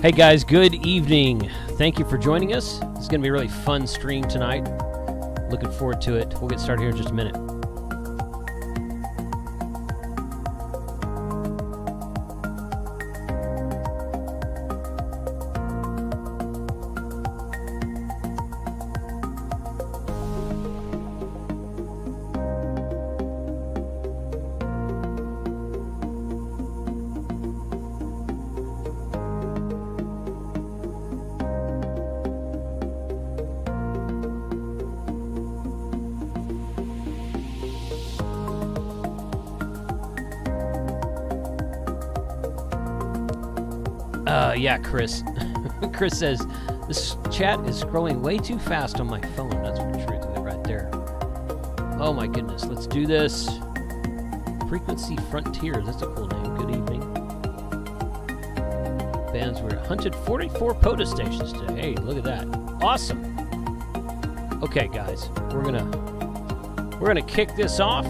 Hey guys, good evening. Thank you for joining us. It's going to be a really fun stream tonight. Looking forward to it. We'll get started here in just a minute. Yeah, Chris. Chris says, this chat is scrolling way too fast on my phone. That's the truth of it right there. Oh my goodness, let's do this. Frequency Frontiers, that's a cool name. Good evening. Bands were hunted 44 POTA stations today. Hey, look at that. Awesome. Okay, guys, we're gonna kick this off.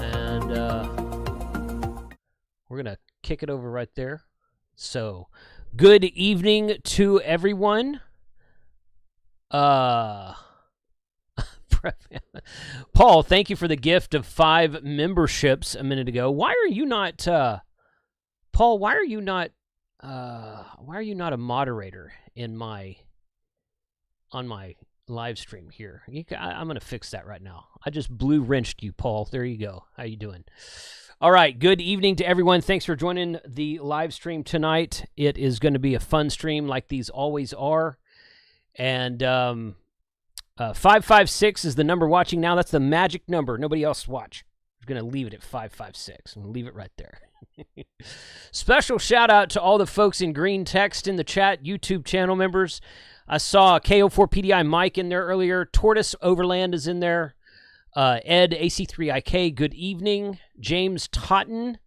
And we're gonna kick it over right there. So, good evening to everyone. Paul, thank you for the gift of 5 memberships a minute ago. Why are you not, Paul? Why are you not a moderator on my live stream here? I'm gonna fix that right now. I just blue wrenched you, Paul. There you go. How you doing? All right, good evening to everyone. Thanks for joining the live stream tonight. It is going to be a fun stream like these always are. And 556 is the number watching now. That's the magic number. Nobody else watch. I'm going to leave it at 556. I'm going to leave it right there. Special shout out to all the folks in green text in the chat, YouTube channel members. I saw KO4PDI Mike in there earlier. Tortoise Overland is in there. Ed, AC3IK, good evening. James Totten.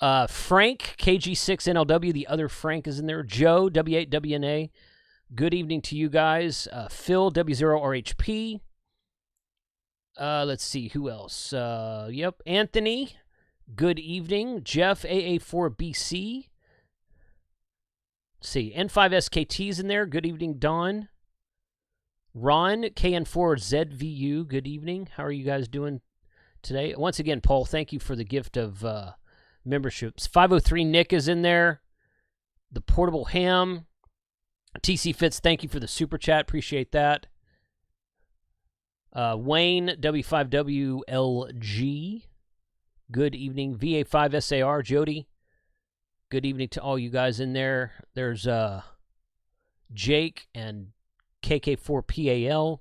Frank, KG6NLW, the other Frank is in there. Joe, W8WNA, good evening to you guys. Phil, W0RHP. Let's see, who else? Yep, Anthony, good evening. Jeff, AA4BC. Let's see, N5SKT's in there, good evening, Don. Ron, KN4ZVU, good evening. How are you guys doing today? Once again, Paul, thank you for the gift of memberships. 503 Nick is in there. The Portable Ham. TC Fitz, thank you for the super chat. Appreciate that. Wayne, W5WLG, good evening. VA5SAR, Jody, good evening to all you guys in there. There's Jake and KK4PAL,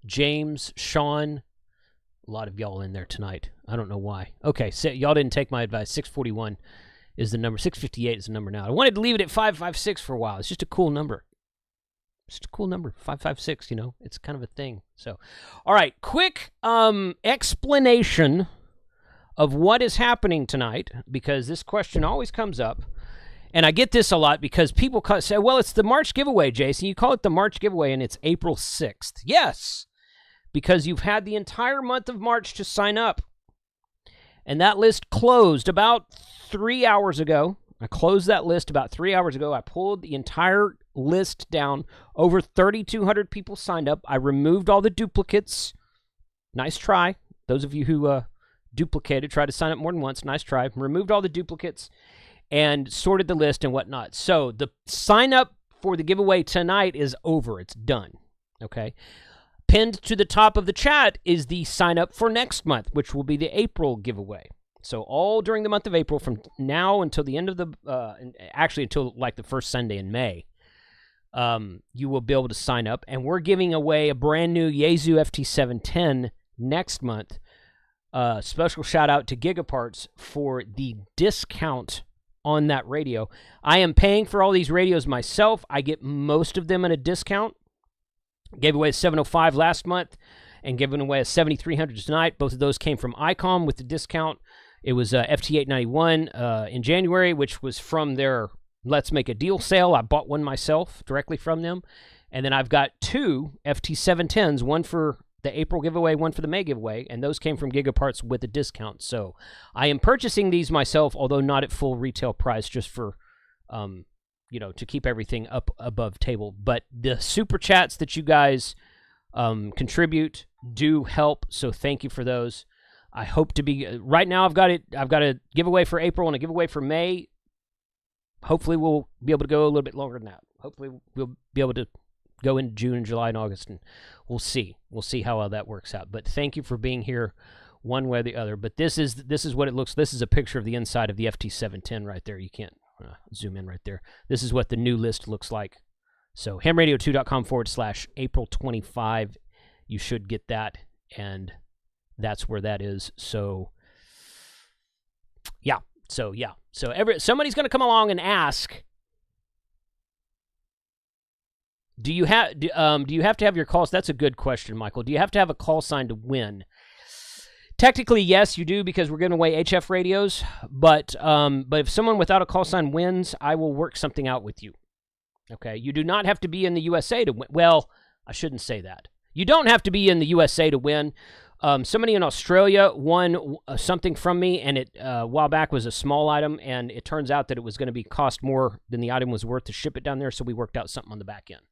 James, Sean, a lot of y'all in there tonight. I don't know why. Okay, so y'all didn't take my advice. 641 is the number. 658 is the number now. I wanted to leave it at 556 for a while. It's just a cool number. Just a cool number. 556, you know. It's kind of a thing. So, all right, quick explanation of what is happening tonight, because this question always comes up. And I get this a lot because people say, well, it's the March giveaway, Jason. You call it the March giveaway, and it's April 6th. Yes, because you've had the entire month of March to sign up. And that list closed about 3 hours ago. I closed that list about 3 hours ago. I pulled the entire list down. Over 3,200 people signed up. I removed all the duplicates. Nice try. Those of you who duplicated, tried to sign up more than once. Nice try. Removed all the duplicates and sorted the list and whatnot. So the sign up for the giveaway tonight is over. It's done. Okay. Pinned to the top of the chat is the sign up for next month, which will be the April giveaway. So all during the month of April, from now until the end of the, actually until like the first Sunday in May, you will be able to sign up. And we're giving away a brand new Yaesu FT710 next month. Special shout out to Gigaparts for the discount on that radio. I am paying for all these radios myself. I get most of them at a discount. Gave away a 705 last month and giving away a 7300 tonight. Both of those came from ICOM with the discount. It was FT891 in January, which was from their Let's Make a Deal sale. I bought one myself directly from them. And then I've got 2 FT710s, one for the April giveaway, one for the May giveaway, and those came from Gigaparts with a discount. So I am purchasing these myself, although not at full retail price, just for you know, to keep everything up above table. But the super chats that you guys contribute do help, so thank you for those. I hope to be right now. I've got a giveaway for April and a giveaway for May. Hopefully, we'll be able to go a little bit longer than that. Hopefully, we'll be able to go into June and July and August, and we'll see. We'll see how all that works out. But thank you for being here, one way or the other. But this is what it looks. This is a picture of the inside of the FT710 right there. You can't zoom in right there. This is what the new list looks like. So hamradio2.com/April25. You should get that, and that's where that is. So yeah. So somebody's going to come along and ask, do you have to have your calls? That's a good question, Michael. Do you have to have a call sign to win? Technically, yes, you do, because we're giving away HF radios. But if someone without a call sign wins, I will work something out with you. Okay, you do not have to be in the USA to win. Well, I shouldn't say that. You don't have to be in the USA to win. Somebody in Australia won something from me, and it a while back was a small item, and it turns out that it was going to be cost more than the item was worth to ship it down there, so we worked out something on the back end.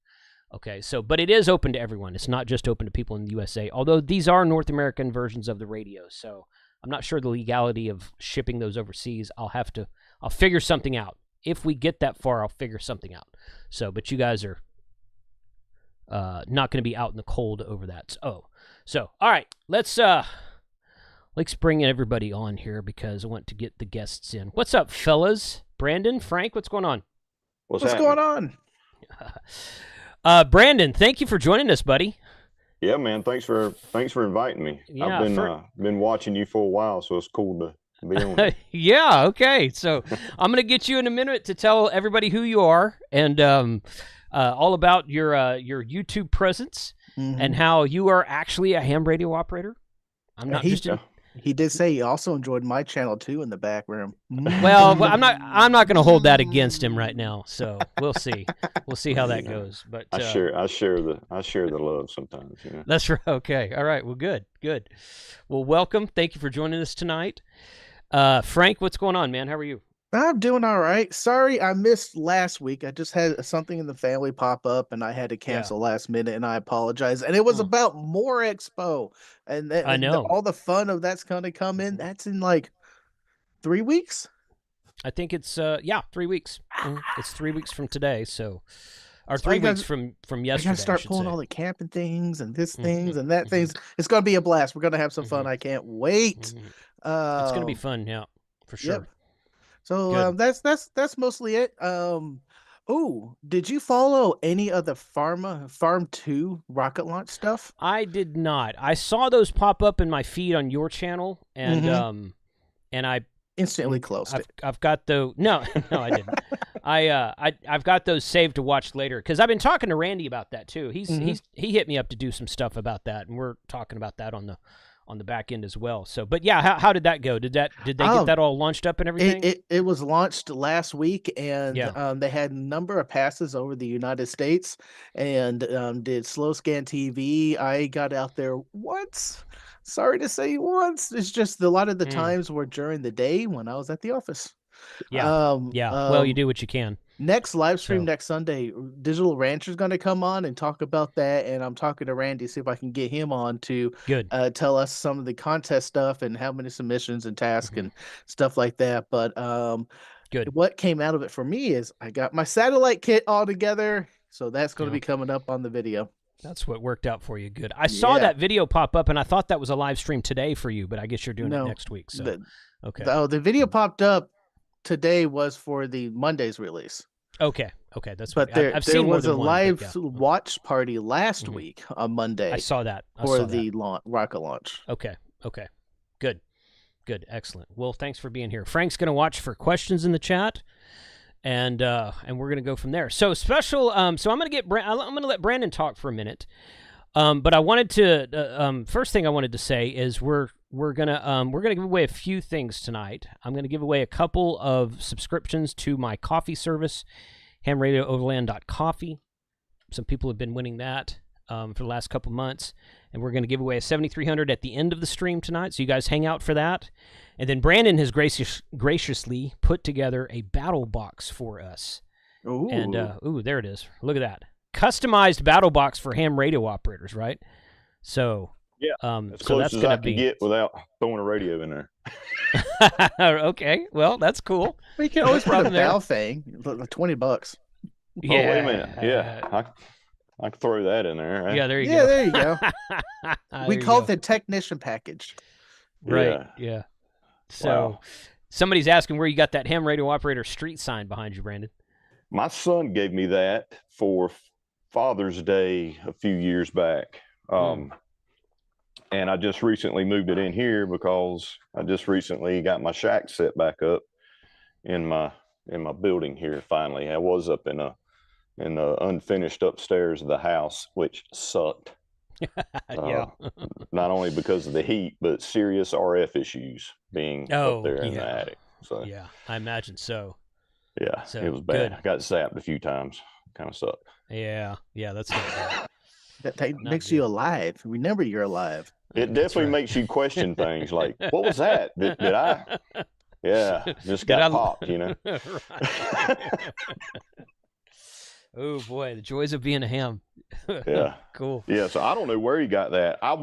Okay, so, but it is open to everyone. It's not just open to people in the USA, although these are North American versions of the radio, so I'm not sure the legality of shipping those overseas. I'll figure something out. If we get that far, I'll figure something out. So, but you guys are not going to be out in the cold over that. So, all right, let's bring everybody on here because I want to get the guests in. What's up, fellas? Brandon, Frank, what's going on? What's going on? Brandon, thank you for joining us, buddy. Yeah, man. Thanks for inviting me. Yeah, I've been watching you for a while, so it's cool to be on. Yeah, okay. So I'm going to get you in a minute to tell everybody who you are and all about your YouTube presence. Mm-hmm. And how you are actually a ham radio operator. I'm not He did say he also enjoyed my channel too in the back room. Well, I'm not going to hold that against him right now. So we'll see. We'll see how that goes. But I share the love sometimes. You know? That's right. Okay. All right. Well, good. Well, welcome. Thank you for joining us tonight. Frank, what's going on, man? How are you? I'm doing all right. Sorry, I missed last week. I just had something in the family pop up, and I had to cancel last minute, and I apologize. And it was about More Expo, and I know all the fun of that's going to come in. That's in like 3 weeks. I think it's 3 weeks. It's 3 weeks from today, or 3 weeks from yesterday. I gotta start pulling all the camping things and things and that things. It's gonna be a blast. We're gonna have some fun. I can't wait. It's gonna be fun, yeah, for sure. Yep. So that's mostly it. Oh, did you follow any of the Farm 2 rocket launch stuff? I did not. I saw those pop up in my feed on your channel, and and I instantly closed it. I've got no, I didn't. I've got those saved to watch later because I've been talking to Randy about that too. He hit me up to do some stuff about that, and we're talking about that on the back end as well. So, but yeah, how did that go? Did they get that all launched up and everything? It was launched last week, and they had a number of passes over the United States, and did slow scan TV. I got out there once. Sorry to say once. It's just a lot of the times were during the day when I was at the office. Yeah. Well, you do what you can. Next live stream next Sunday, Digital Rancher's going to come on and talk about that, and I'm talking to Randy, see if I can get him on to tell us some of the contest stuff and how many submissions and tasks and stuff like that. But what came out of it for me is I got my satellite kit all together, so that's going to be coming up on the video. That's what worked out for you. Good. I saw that video pop up, and I thought that was a live stream today for you, but I guess you're doing it next week. So the video popped up today was for the Monday's release. Okay, that's but there was a live watch party last week on Monday. I saw that for the rocket launch. Okay, good, excellent. Well, thanks for being here. Frank's going to watch for questions in the chat, and we're going to go from there. So special. So I'm going to let Brandon talk for a minute. But I wanted to first thing I wanted to say is we're gonna give away a few things tonight. I'm gonna give away a couple of subscriptions to my coffee service, hamradiooverland.coffee. Some people have been winning that. for the last couple months, and we're going to give away a 7300 at the end of the stream tonight, so you guys hang out for that. And then Brandon has graciously put together a battle box for us. Ooh. And, there it is. Look at that. Customized battle box for ham radio operators, right? So, yeah, so close that's as going I to can be get without throwing a radio in there. Okay, well, that's cool. We can always put a Val thing, $20. Yeah. Oh, wait a minute. Yeah, I can throw that in there. Right? Yeah, there you Yeah, go. there you go. We call it the technician package. Right, yeah. So, Wow. Somebody's asking where you got that ham radio operator street sign behind you, Brandon. My son gave me that for Father's Day a few years back. And I just recently moved it in here because I just recently got my shack set back up in my building here. Finally, I was up in the unfinished upstairs of the house, which sucked. Yeah. Not only because of the heat, but serious RF issues being up there in the attic. So yeah, I imagine so. Yeah, So, it was bad. good. I got zapped a few times. Kind of sucked. Yeah, that's not bad. That makes you alive. Remember, you're alive. It definitely makes you question things like, what was that? Did I? Yeah, just got popped, you know? Oh, boy, the joys of being a ham. Yeah. Cool. Yeah, so I don't know where he got that. I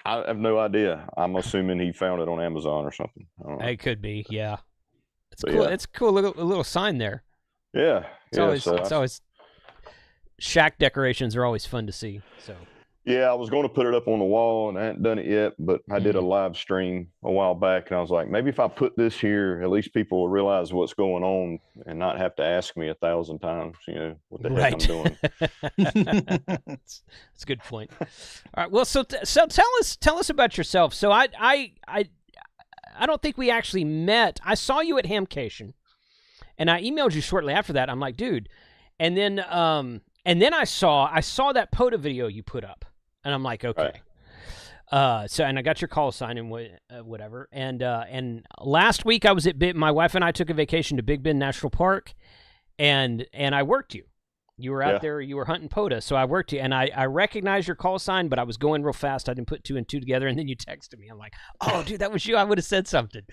have no idea. I'm assuming he found it on Amazon or something. I don't know. It could be, yeah. It's But cool. yeah. It's cool. A little sign there. Yeah. It's always shack decorations are always fun to see. So yeah, I was going to put it up on the wall, and I hadn't done it yet, but I did a live stream a while back, and I was like, maybe if I put this here, at least people will realize what's going on and not have to ask me 1,000 times, you know, what the heck I'm doing. That's a good point. All right. Well, so tell us about yourself. So I don't think we actually met. I saw you at Hamcation, and I emailed you shortly after that. I'm like, dude, and then I saw that POTA video you put up, and I'm like, okay. Right. So and I got your call sign and whatever. And last week I was at my wife and I took a vacation to Big Bend National Park, and I worked you. You were out there, you were hunting POTA, so I worked you, and I recognized your call sign, but I was going real fast. I didn't put 2 and 2 together, and then you texted me. I'm like, oh, dude, that was you. I would have said something.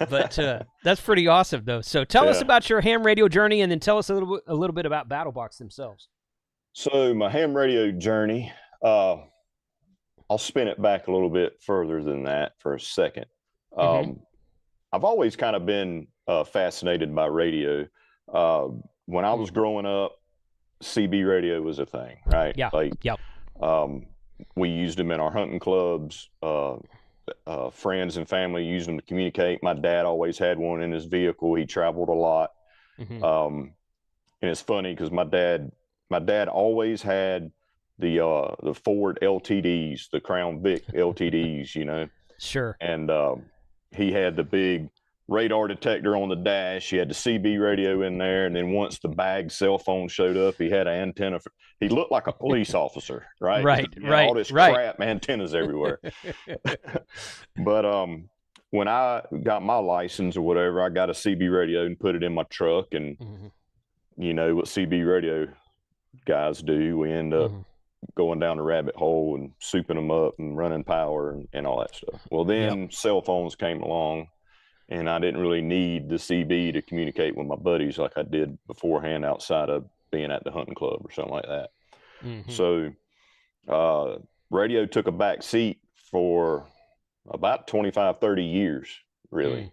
But that's pretty awesome, though. So tell us about your ham radio journey, and then tell us a little bit about Battlebox themselves. So my ham radio journey, I'll spin it back a little bit further than that for a second. I've always kind of been fascinated by radio. When I was growing up, CB radio was a thing, right? Yeah. We used them in our hunting clubs. Friends and family used them to communicate. My dad always had one in his vehicle. He traveled a lot. And it's funny because my dad always had the Ford LTDs, the Crown Vic LTDs, you know. Sure. And he had the big radar detector on the dash. He had the CB radio in there, and then once the bag cell phone showed up, he had an antenna. He looked like a police officer, right? Right. All this crap, antennas everywhere. But when I got my license or whatever, I got a CB radio and put it in my truck, and you know what CB radio guys do. We end up going down the rabbit hole and souping them up and running power and all that stuff. Well, then cell phones came along, and I didn't really need the CB to communicate with my buddies like I did beforehand outside of being at the hunting club or something like that. So radio took a back seat for about 25, 30 years, really.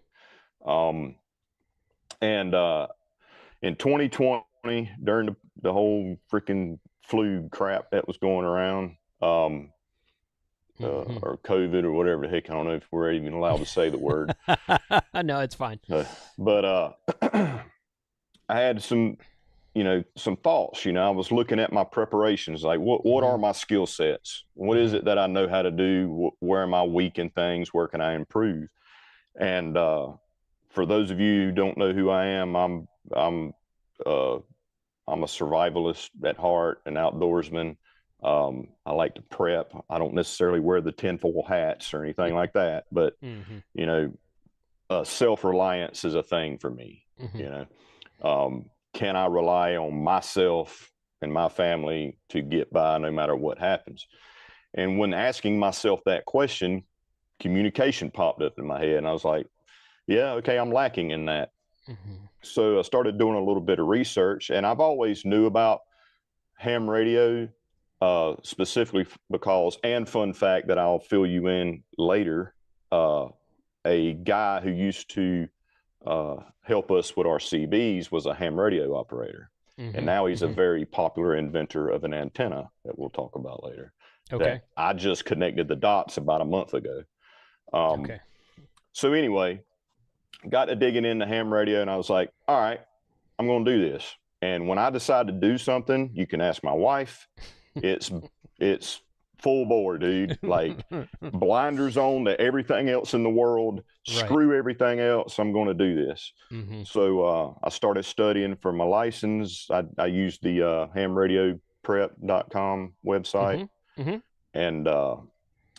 And in 2020, during the whole freaking flu crap that was going around, or COVID or whatever the heck, I don't know if we're even allowed to say the word. No, it's fine. But I had some thoughts. I was looking at my preparations, like what are my skill sets? What is it that I know how to do? Where am I weak in things? Where can I improve? And for those of you who don't know who I am, I'm a survivalist at heart, an outdoorsman. I like to prep. I don't necessarily wear the tinfoil hats or anything like that, but self-reliance is a thing for me. Can I rely on myself and my family to get by no matter what happens. And when asking myself that question, communication popped up in my head, and I was like, yeah, okay, I'm lacking in that. So I started doing a little bit of research, and I've always knew about ham radio, specifically because, and fun fact that I'll fill you in later, a guy who used to help us with our CBs was a ham radio operator. And now he's a very popular inventor of an antenna that we'll talk about later. Okay. I just connected the dots about a month ago. Okay. So anyway, got to digging into ham radio, and I was like, all right, I'm going to do this. And when I decide to do something, you can ask my wife, it's full bore, dude. Like blinders on to everything else in the world, screw everything else. I'm going to do this. So I started studying for my license. I used the hamradioprep.com website and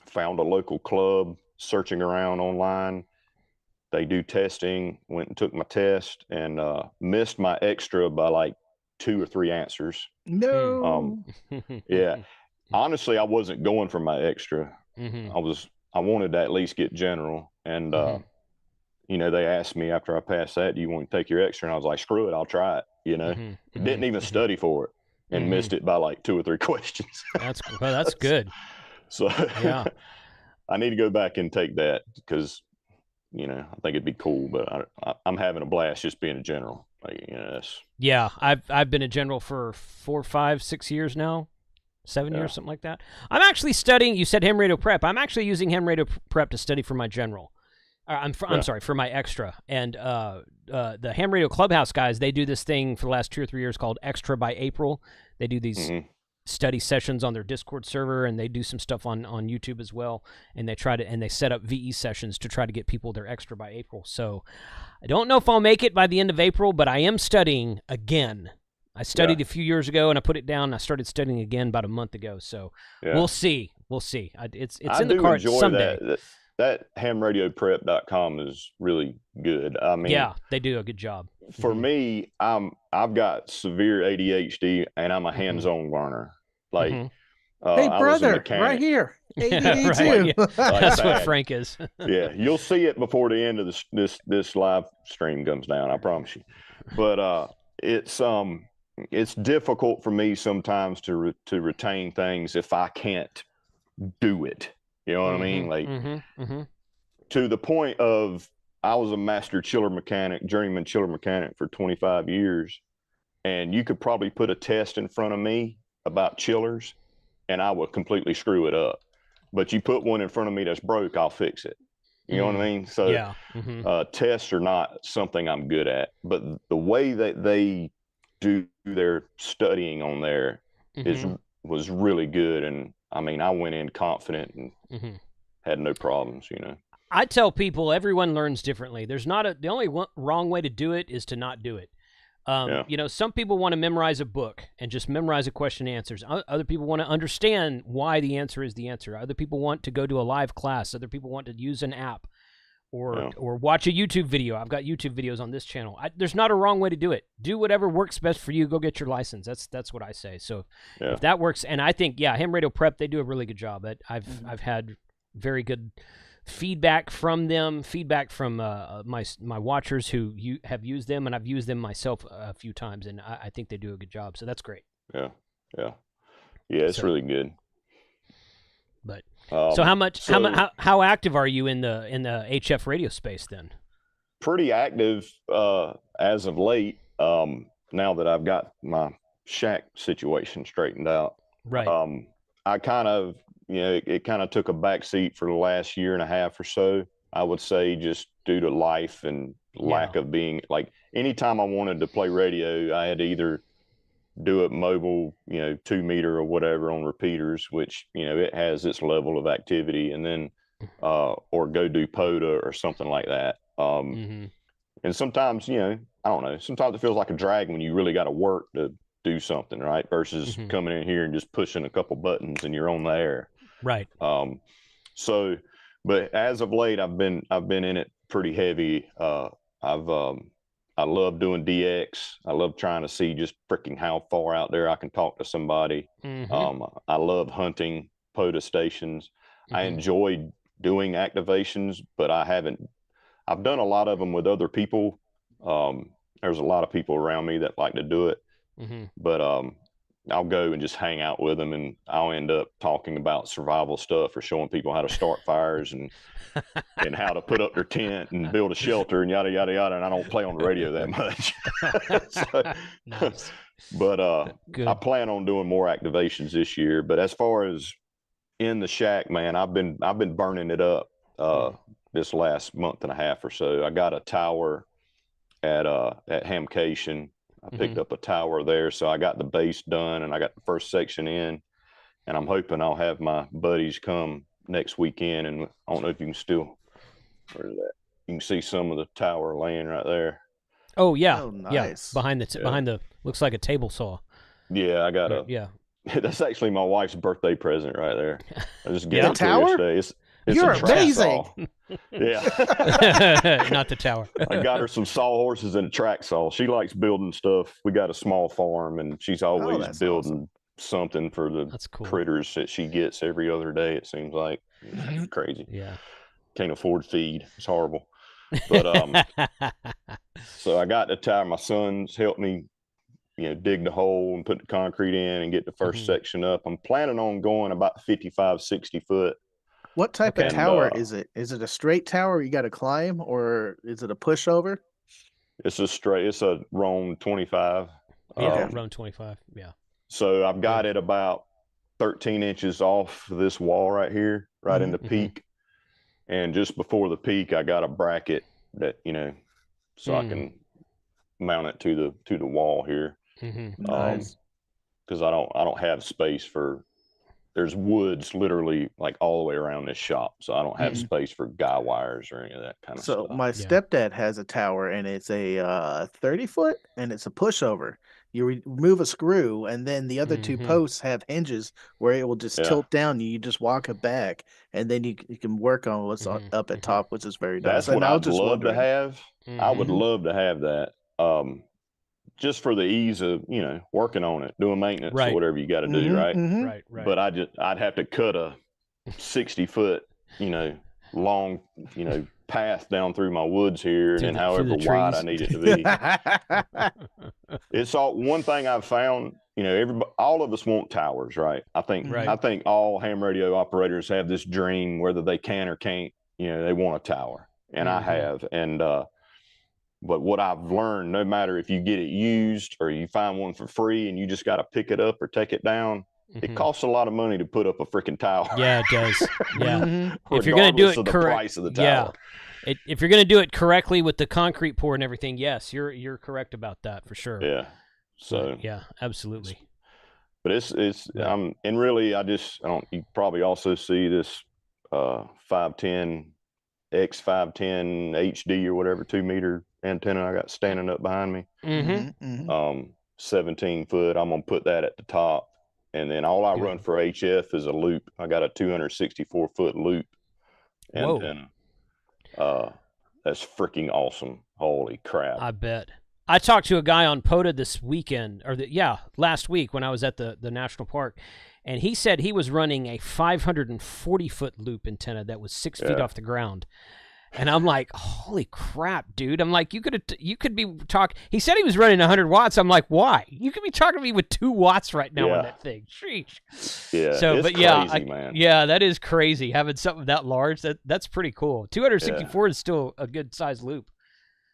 found a local club, searching around online. They do testing, went and took my test, and missed my extra by like 2 or 3 answers. No. Yeah. Honestly, I wasn't going for my extra. I wanted to at least get general. And, you know, they asked me after I passed that, do you want to take your extra? And I was like, screw it, I'll try it. You know, didn't even study for it and missed it by like 2 or 3 questions. That's good. So yeah, I need to go back and take that because, you know, I think it'd be cool, but I'm having a blast just being a general. Like, you know, yeah, I've been a general for 4, 5, 6 years now. 7 years, something like that. I'm actually studying. You said ham radio prep. I'm actually using ham radio prep to study for my general. I'm sorry, for my extra. And the ham radio clubhouse guys, they do this thing for the last 2 or 3 years called Extra by April. They do these study sessions on their Discord server, and they do some stuff on YouTube as well. And they set up VE sessions to try to get people their extra by April. So I don't know if I'll make it by the end of April, but I am studying again. I studied a few years ago, and I put it down. And I started studying again about a month ago. So we'll see. We'll see. It's in the cards someday. That hamradioprep.com is really good. I mean, yeah, they do a good job. For me, I've got severe ADHD, and I'm a hands-on learner. Like, hey, brother, right here. ADD too. Yeah. That's what Frank is. Yeah, you'll see it before the end of this live stream comes down. I promise you. But it's difficult for me sometimes to retain things if I can't do it. You know what I mean? Like to the point of I was a master chiller mechanic, journeyman chiller mechanic for 25 years. And you could probably put a test in front of me about chillers and I would completely screw it up. But you put one in front of me that's broke, I'll fix it. You know what I mean? So tests are not something I'm good at, but the way that they do their studying on there was really good. And I mean, I went in confident and had no problems, you know. I tell people everyone learns differently. There's not the only wrong way to do it is to not do it. You know, some people want to memorize a book and just memorize a question and answers. Other people want to understand why the answer is the answer. Other people want to go to a live class. Other people want to use an app or watch a YouTube video. I've got YouTube videos on this channel. There's not a wrong way to do it. Do whatever works best for you. Go get your license. That's what I say. So if that works, and I think ham radio prep, they do a really good job. I've had very good feedback from them, feedback from my watchers who have used them, and I've used them myself a few times, and I think they do a good job. So that's great. Yeah, it's really good. But so how active are you in the HF radio space then? Pretty active as of late. Now that I've got my shack situation straightened out, right? I kind of, you know, it kind of took a backseat for the last year and a half or so. I would say just due to life and lack of being, like, anytime I wanted to play radio, I had to either do it mobile, you know, 2 meter or whatever on repeaters, which, you know, it has its level of activity, and then or go do POTA or something like that. And sometimes, you know, I don't know, sometimes it feels like a drag when you really got to work to do something, right? Versus coming in here and just pushing a couple buttons and you're on the air. Right. So, but as of late, I've been in it pretty heavy. I've I love doing DX. I love trying to see just freaking how far out there I can talk to somebody. I love hunting POTA stations. I enjoy doing activations, but I've done a lot of them with other people. There's a lot of people around me that like to do it, but I'll go and just hang out with them, and I'll end up talking about survival stuff or showing people how to start fires and how to put up their tent and build a shelter and yada yada yada. And I don't play on the radio that much. Nice. But I plan on doing more activations this year. But as far as in the shack, man, I've been burning it up this last month and a half or so. I got a tower at Hamcation. I picked up a tower there, so I got the base done and I got the first section in, and I'm hoping I'll have my buddies come next weekend. And I don't know if you can still, where's that? You can see some of the tower laying right there. Oh yeah, nice. Yeah, behind the looks like a table saw. Yeah, I got that's actually my wife's birthday present right there. I just get it yesterday. It's You're amazing. Yeah. Not the tower. I got her some sawhorses and a track saw. She likes building stuff. We got a small farm, and she's always building something for the critters that she gets every other day, it seems like. It's crazy. Yeah. Can't afford feed. It's horrible. But so I got the tower. My sons helped me, dig the hole and put the concrete in and get the first section up. I'm planning on going about 55, 60 foot. What type of tower is it? Is it a straight tower you got to climb, or is it a pushover? It's a Roan 25. Yeah, Roan 25. Yeah. So I've got it about 13 inches off this wall right here, right in the peak. And just before the peak, I got a bracket that, so I can mount it to the wall here. Nice. Because I don't have space for. There's woods literally like all the way around this shop, so I don't have space for guy wires or any of that kind of stuff. So my stepdad has a tower, and it's a 30 foot, and it's a pushover. You remove a screw, and then the other two posts have hinges where it will just tilt down. You just walk it back, and then you can work on what's up at top, which is very nice. That's what I'd love to have. I would love to have that. Just for the ease of, working on it, doing maintenance or whatever you got to do, right? Right. But I'd have to cut a 60 foot, long, path down through my woods here, and however wide I need it to be. It's one thing I've found, all of us want towers, right? I think all ham radio operators have this dream, whether they can or can't, they want a tower, and I have, and but what I've learned, no matter if you get it used or you find one for free and you just got to pick it up or take it down, it costs a lot of money to put up a freaking tower. Yeah, it does. Yeah. If you're going to do it correctly, if you're going to do it correctly with the concrete pour and everything, yes, you're correct about that for sure. Yeah. So. Yeah, absolutely. But and really, you probably also see this 510 X510 HD or whatever 2-meter antenna I got standing up behind me. 17 foot. I'm gonna put that at the top, and then all I run for HF is a loop. I got a 264 foot loop antenna. That's freaking awesome. Holy crap! I bet. I talked to a guy on POTA this weekend, last week when I was at the national park, and he said he was running a 540 foot loop antenna that was 6 feet off the ground. And I'm like, holy crap, dude. I'm like, you could be talking. He said he was running 100 watts. I'm like, why? You could be talking to me with 2 watts right now on that thing. Sheesh. Yeah. So, it's crazy, man. Yeah, that is crazy. Having something that large, that's pretty cool. 264 is still a good size loop.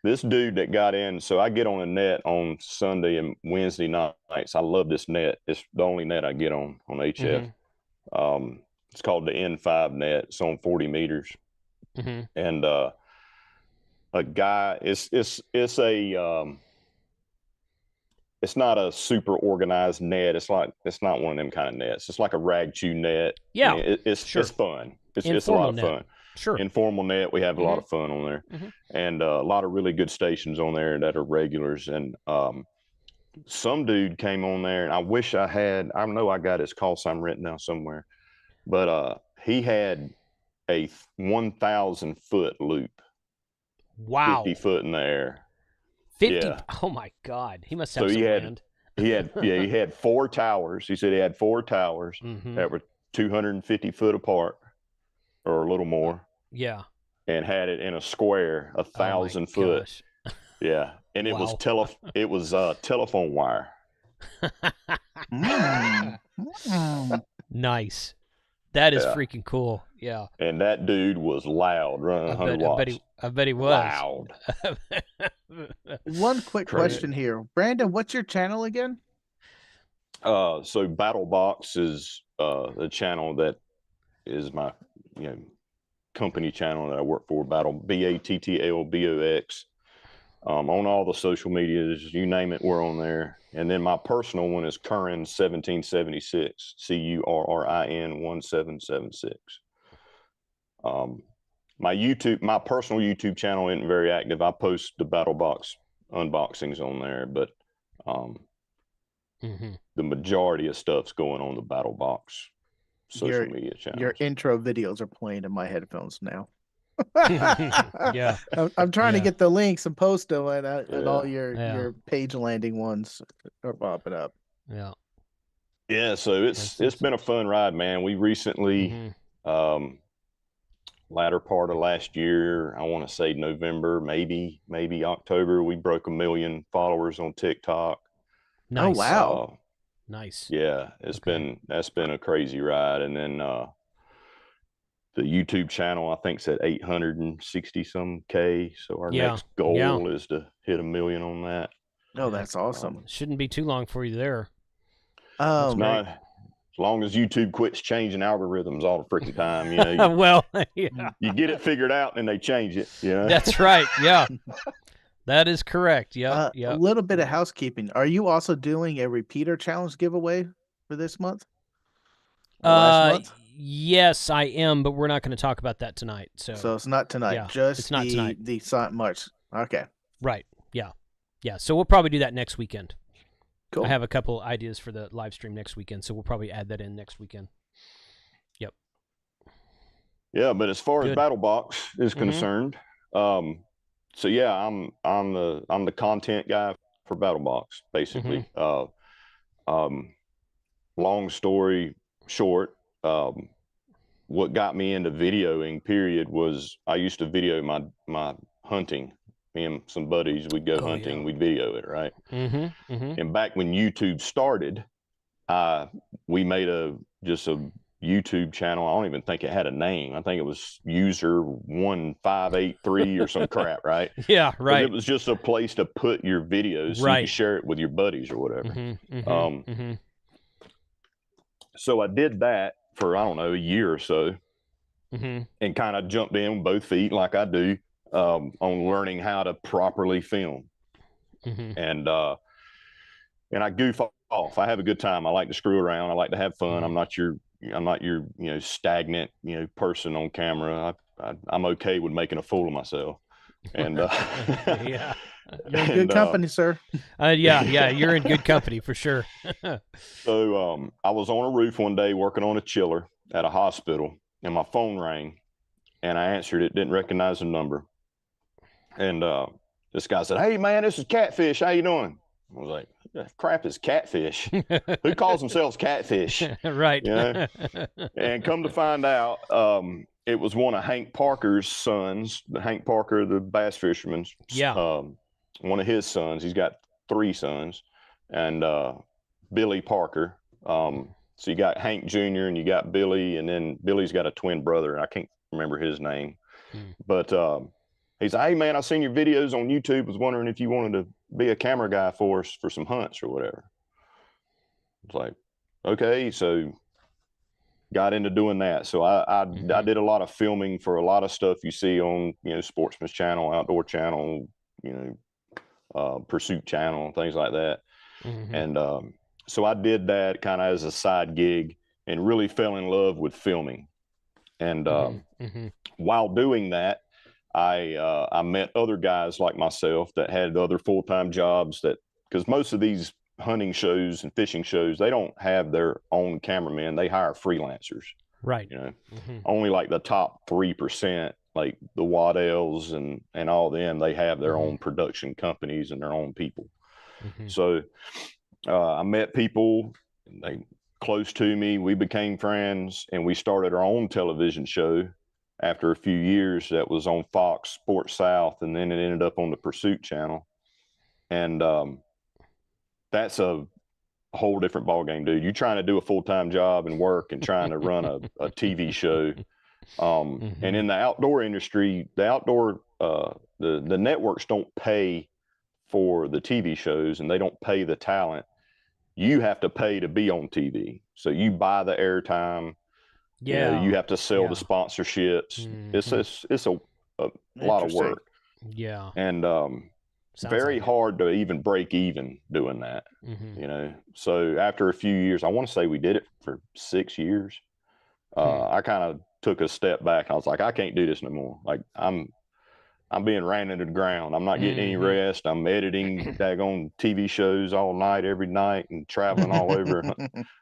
This dude that got in, so I get on a net on Sunday and Wednesday nights. I love this net. It's the only net I get on HF. It's called the N5 net. It's on 40 meters. And a guy, it's not a super organized net. It's not one of them kind of nets. It's like a rag chew net. Yeah, it's fun. It's a lot of fun. Sure. Informal net. We have a lot of fun on there, and a lot of really good stations on there that are regulars. And some dude came on there, and I wish I had. I know I got his call sign written down somewhere, but he had a 1,000 foot loop. Wow. 50 foot in the air. 50. Yeah. Oh my God. He must have So some land. he had 4 towers. He said he had 4 towers that were 250 foot apart or a little more. Yeah. And had it in a square, 1,000 foot. Gosh. Yeah. And it was telephone wire. Nice. That is freaking cool. Yeah. And that dude was loud, running 100 watts. I bet he was. Loud. One quick question here. Brandon, what's your channel again? So Battlebox is the channel that is my company channel that I work for, BATTLBOX. On all the social medias, you name it, we're on there. And then my personal one is Currin 1776, CURRIN 1776. My personal YouTube channel isn't very active. I post the Battlebox unboxings on there, but the majority of stuff's going on the Battlebox social media channel. Your intro videos are playing in my headphones now. Yeah. I'm trying to get the links and post them, and all your page landing ones are popping up. Yeah. Yeah, so it's been a fun ride, man. We recently latter part of last year, I want to say November, maybe October, we broke 1 million followers on TikTok. Nice. Oh wow. Nice. Yeah, that's been a crazy ride. And then the YouTube channel, I think, said 860 some K. So our next goal is to hit 1 million on that. Oh, that's awesome. Shouldn't be too long for you there. It's not, as long as YouTube quits changing algorithms all the freaking time, you get it figured out and they change it. Yeah, that's right. Yeah, that is correct. Yeah, A little bit of housekeeping. Are you also doing a repeater challenge giveaway for this month? Last month? Yes, I am, but we're not going to talk about that tonight. So it's not tonight. Yeah, just it's not tonight. The March. Okay. Right. Yeah. Yeah. So we'll probably do that next weekend. Cool. I have a couple ideas for the live stream next weekend, so we'll probably add that in next weekend. Yep. Yeah, but as far as Battlebox is concerned, so yeah, I'm the content guy for Battlebox, basically. Long story short, what got me into videoing, period, was I used to video my hunting. Me and some buddies, we'd go hunting, we'd video it, right? And back when YouTube started, we made just a YouTube channel. I don't even think it had a name. I think it was user 1583 or some crap, right? Yeah, right. It was just a place to put your videos so you could share it with your buddies or whatever. So I did that for, I don't know, a year or so, and kind of jumped in with both feet like I do on learning how to properly film. And I goof off. I have a good time. I like to screw around. I like to have fun. I'm not your stagnant, person on camera. I'm okay with making a fool of myself. And yeah, you're in good company, sir. Yeah, you're in good company for sure. So I was on a roof one day working on a chiller at a hospital, and my phone rang, and I answered it. Didn't recognize the number, and this guy said, "Hey man, this is Catfish. How you doing?" I was like, "Crap is Catfish? Who calls themselves Catfish?" Right. And come to find out, it was one of Hank Parker's sons, Hank Parker, the bass fisherman. Yeah. One of his sons. He's got 3 sons, and Billy Parker. So you got Hank Jr. and you got Billy, and then Billy's got a twin brother. I can't remember his name, but he's like, "Hey man, I seen your videos on YouTube. Was wondering if you wanted to be a camera guy for us for some hunts or whatever." It's like, okay, so got into doing that. So I did a lot of filming for a lot of stuff you see on Sportsman's Channel, Outdoor Channel, Pursuit Channel, things like that. And so I did that kind of as a side gig and really fell in love with filming. And while doing that, I met other guys like myself that had other full-time jobs, because most of these hunting shows and fishing shows, they don't have their own cameramen. They hire freelancers. Right. Only like the top 3% like the Waddells and all them, they have their own production companies and their own people. So I met people, they close to me, we became friends, and we started our own television show after a few years that was on Fox Sports South, and then it ended up on the Pursuit channel. And that's a whole different ballgame, dude. You're trying to do a full-time job and work and trying to run a TV show. And in the outdoor industry, the networks don't pay for the TV shows, and they don't pay the talent. You have to pay to be on TV. So you buy the airtime. You know, you have to sell the sponsorships. It's a lot of work. Yeah. And very hard to even break even doing that. You know, so after a few years, I want to say we did it for 6 years. I kind of took a step back. I was like, I can't do this no more. Like I'm being ran into the ground. I'm not getting any rest. I'm editing daggone TV shows all night, every night, and traveling all over.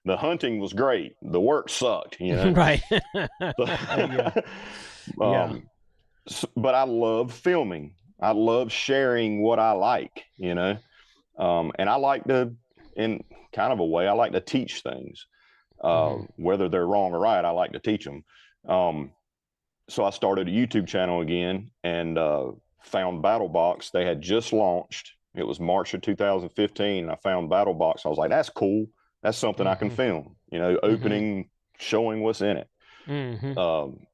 The hunting was great. The work sucked, you know. Right. But I love filming. I love sharing what I like, you know. And I like to, in kind of a way, I like to teach things. Whether they're wrong or right, I like to teach them. So I started a YouTube channel again and found Battlebox. They had just launched. It was March of 2015. And I found Battlebox. I was like, that's cool. That's something I can film, you know, opening, showing what's in it.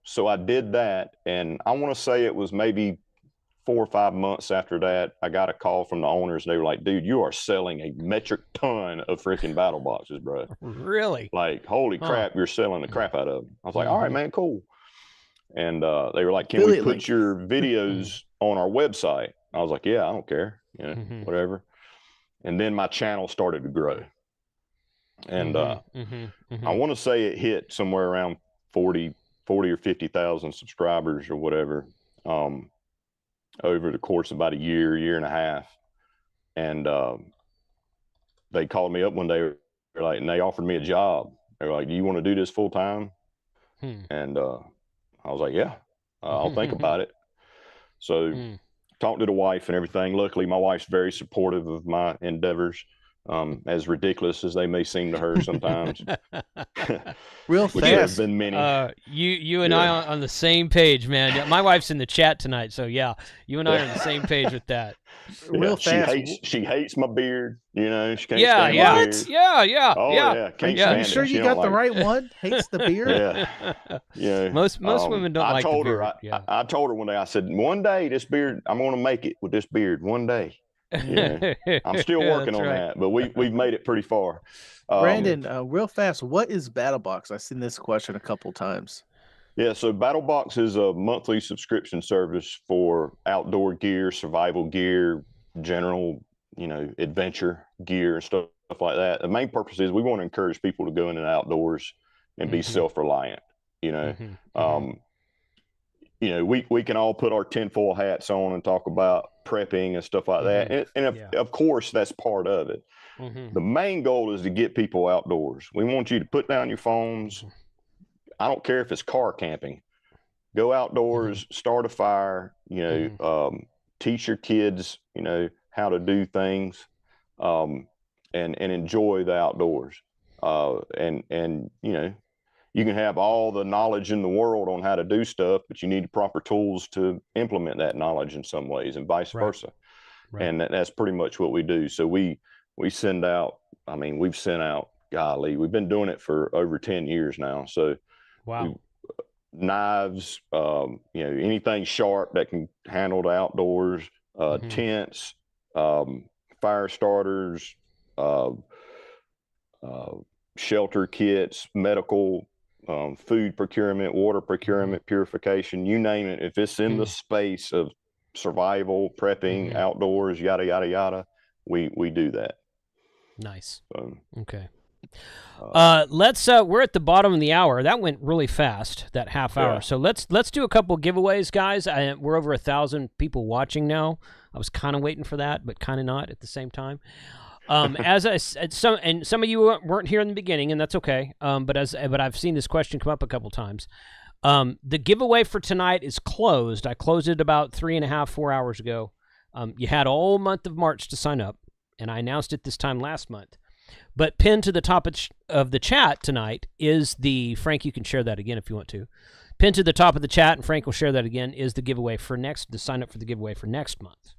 So I did that. And I want to say it was maybe 4 or 5 months after that, I got a call from the owners. They were like, dude, you are selling a metric ton of freaking battle boxes, bro. Really? Like, holy crap, you're selling the crap out of them. I was like, all right, man, cool. And they were like, can we put your videos on our website? I was like, yeah, I don't care, you know, whatever. And then my channel started to grow. And I want to say it hit somewhere around 40 or 50,000 subscribers or whatever. Over the course of about a year and a half. And they called me up one day, and they offered me a job. They were like, do you want to do this full time? And I was like, yeah, I'll think about it. So talked to the wife and everything. Luckily, my wife's very supportive of my endeavors, as ridiculous as they may seem to her sometimes. Real Which there have fast. been many. You and I on the same page, man. My wife's in the chat tonight, so yeah, you and I are on the same page with that. Real fast. She hates my beard. You know, she can't Yeah, stand yeah, my beard. yeah. Oh yeah, can't Are stand you it. sure She you don't got the like right one? Hates the beard. Yeah. Most women don't like the beard. I told her one day. I said, one day this beard, I'm going to make it with this beard. One day. Yeah. I'm still working on that, but we've made it pretty far. Brandon, real fast, what is Battlebox? I've seen this question a couple times. Yeah, so Battlebox is a monthly subscription service for outdoor gear, survival gear, general, you know, adventure gear and stuff like that. The main purpose is we want to encourage people to go into the outdoors and be self-reliant. You know, you know, we can all put our tinfoil hats on and talk about prepping and stuff like that. And of course, that's part of it. The main goal is to get people outdoors. We want you to put down your phones. I don't care if it's car camping. Go outdoors, start a fire, you know, teach your kids, you know, how to do things, and enjoy the outdoors. And you know, you can have all the knowledge in the world on how to do stuff, but you need the proper tools to implement that knowledge in some ways, and vice versa. And that's pretty much what we do. So we send out, I mean, we've sent out, golly, we've been doing it for over 10 years now. So knives, you know, anything sharp that can handle the outdoors, tents, fire starters, shelter kits, medical, food procurement, water procurement, purification, you name it. If it's in the space of survival, prepping, outdoors, yada, yada, yada, we do that. Nice. Okay. We're at the bottom of the hour. That went really fast, that half hour. So let's do a couple giveaways, guys. We're over 1,000 people watching now. I was kind of waiting for that, but kind of not at the same time. As I said, some of you weren't here in the beginning, and that's okay. But I've seen this question come up a couple times. The giveaway for tonight is closed. I closed it about 3.5, 4 hours ago. You had all month of March to sign up, and I announced it this time last month. But pinned to the top of the chat tonight is the, Frank, you can share that again if you want to. Pinned to the top of the chat, and Frank will share that again, is the giveaway for the sign up for the giveaway for next month.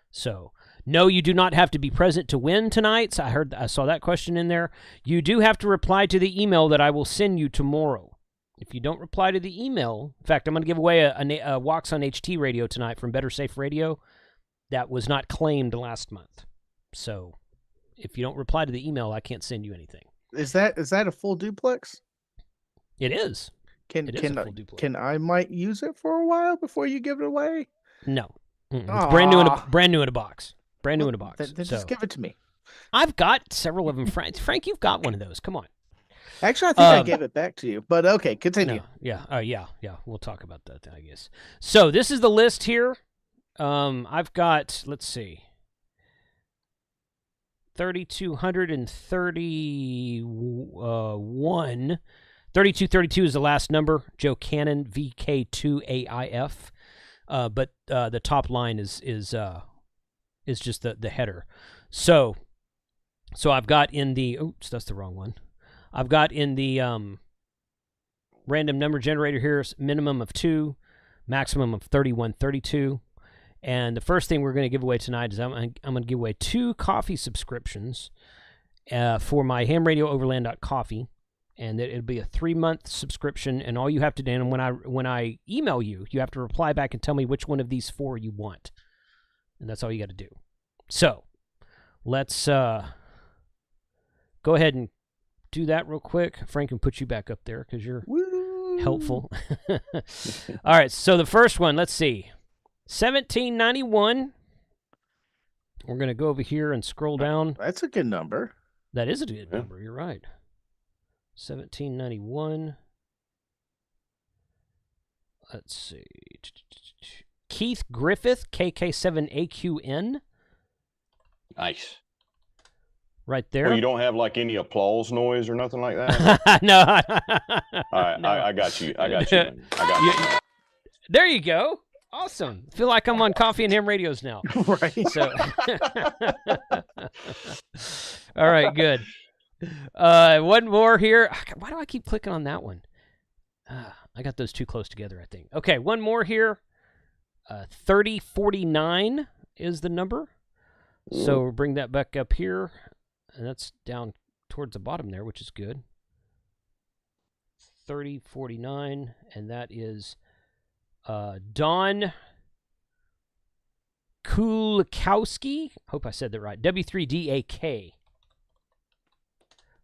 So, no, you do not have to be present to win tonight. So I saw that question in there. You do have to reply to the email that I will send you tomorrow. If you don't reply to the email, in fact, I'm going to give away a Walks on HT radio tonight from Better Safe Radio that was not claimed last month. So, if you don't reply to the email, I can't send you anything. Is that a full duplex? It is. Can I might use it for a while before you give it away? No, it's brand new in a box. Brand new in a box. Then just give it to me. I've got several of them, Frank. Frank, you've got one of those. Come on. Actually, I think I gave it back to you. But okay, continue. No, yeah. We'll talk about that, I guess. So this is the list here. I've got, let's see, 3,231. 3232 is the last number. Joe Cannon, VK2AIF. But the top line is just the header. So I've got in the, oops, that's the wrong one. I've got in the random number generator here, minimum of 2, maximum of 3132. And the first thing we're going to give away tonight is I'm going to give away 2 coffee subscriptions for my hamradiooverland.coffee. And it'll be a 3-month subscription, and all you have to do, and when I email you, you have to reply back and tell me which one of these 4 you want, and that's all you got to do. So, let's go ahead and do that real quick. Frank can put you back up there because you're helpful. All right, so the first one, let's see, 1791. We're gonna go over here and scroll down. That's a good number. That is a good number. You're right. 1791. Let's see. Keith Griffith, KK7AQN. Nice. Right there. Well, you don't have like any applause noise or nothing like that? No. All right, no. I got you. I got you. There you go. Awesome. I feel like I'm on Coffee and Ham Radios now. Right. So. All right, good. One more here. Why do I keep clicking on that one? I got those too close together, I think. Okay, one more here. 3049 is the number. So we'll bring that back up here. And that's down towards the bottom there, which is good. 3049. And that is Don Kulikowski. Hope I said that right. W3DAK.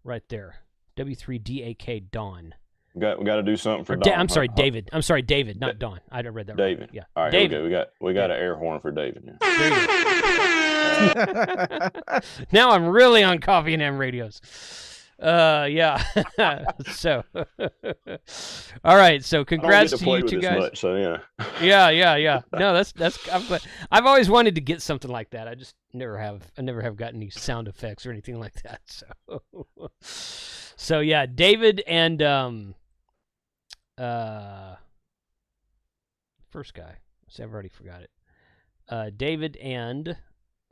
Right there. W3DAK Don. We got to do something for Don. I'm sorry, David. I'm sorry, David, not Don. I read that David. Right. Yeah. All right, David. We got an air horn for David now. There you go. Now I'm really on Coffee and Ham Radios. Yeah. So, all right. So, congrats to you two guys. Much, so yeah. No, that's. I'm glad. I've always wanted to get something like that. I just never have. I never have gotten any sound effects or anything like that. So yeah, David and first guy. See, I've already forgot it. David and.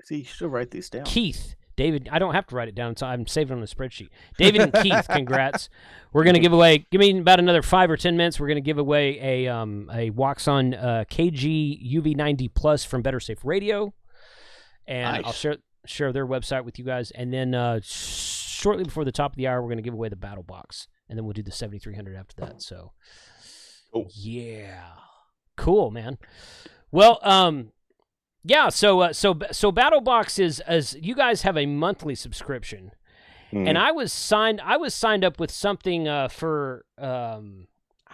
See, you should write these down. Keith. David, I don't have to write it down, so I'm saving it on the spreadsheet. David and Keith, congrats. We're going to give away, give me about another 5 or 10 minutes, we're going to give away a Waxon KG UV90 Plus from Better Safe Radio. And nice. I'll share their website with you guys. And then shortly before the top of the hour, we're going to give away the Battlebox. And then we'll do the 7300 after that. So, yeah. Cool, man. Well, yeah, so Battlebox is you guys have a monthly subscription, and I was signed up with something for I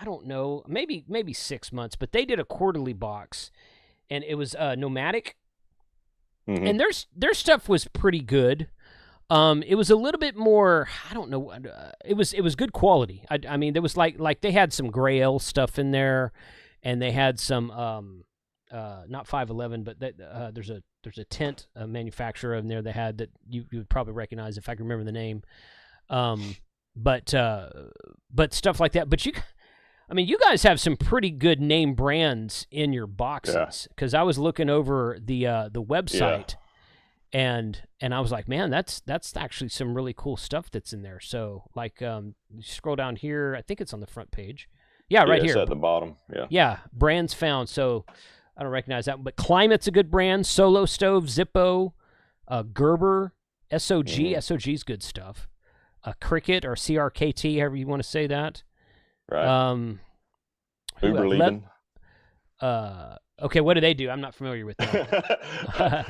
don't know, maybe 6 months, but they did a quarterly box, and it was Nomadic, and their stuff was pretty good. It was a little bit more, I don't know, it was good quality. I mean, there was like they had some Gray Ale stuff in there, and they had some not 511, but there's a tent manufacturer in there they had that you would probably recognize if I can remember the name. But stuff like that. But I mean, you guys have some pretty good name brands in your boxes, because I was looking over the website, and I was like, man, that's actually some really cool stuff that's in there. So like, you scroll down here, I think it's on the front page. Yeah, right here. It's at the bottom. Yeah. Yeah, brands found. So I don't recognize that, but Climate's a good brand. Solo Stove, Zippo, Gerber, SOG. SOG's good stuff. Cricket or CRKT, however you want to say that. Right. Uberleben. Okay, what do they do? I'm not familiar with them.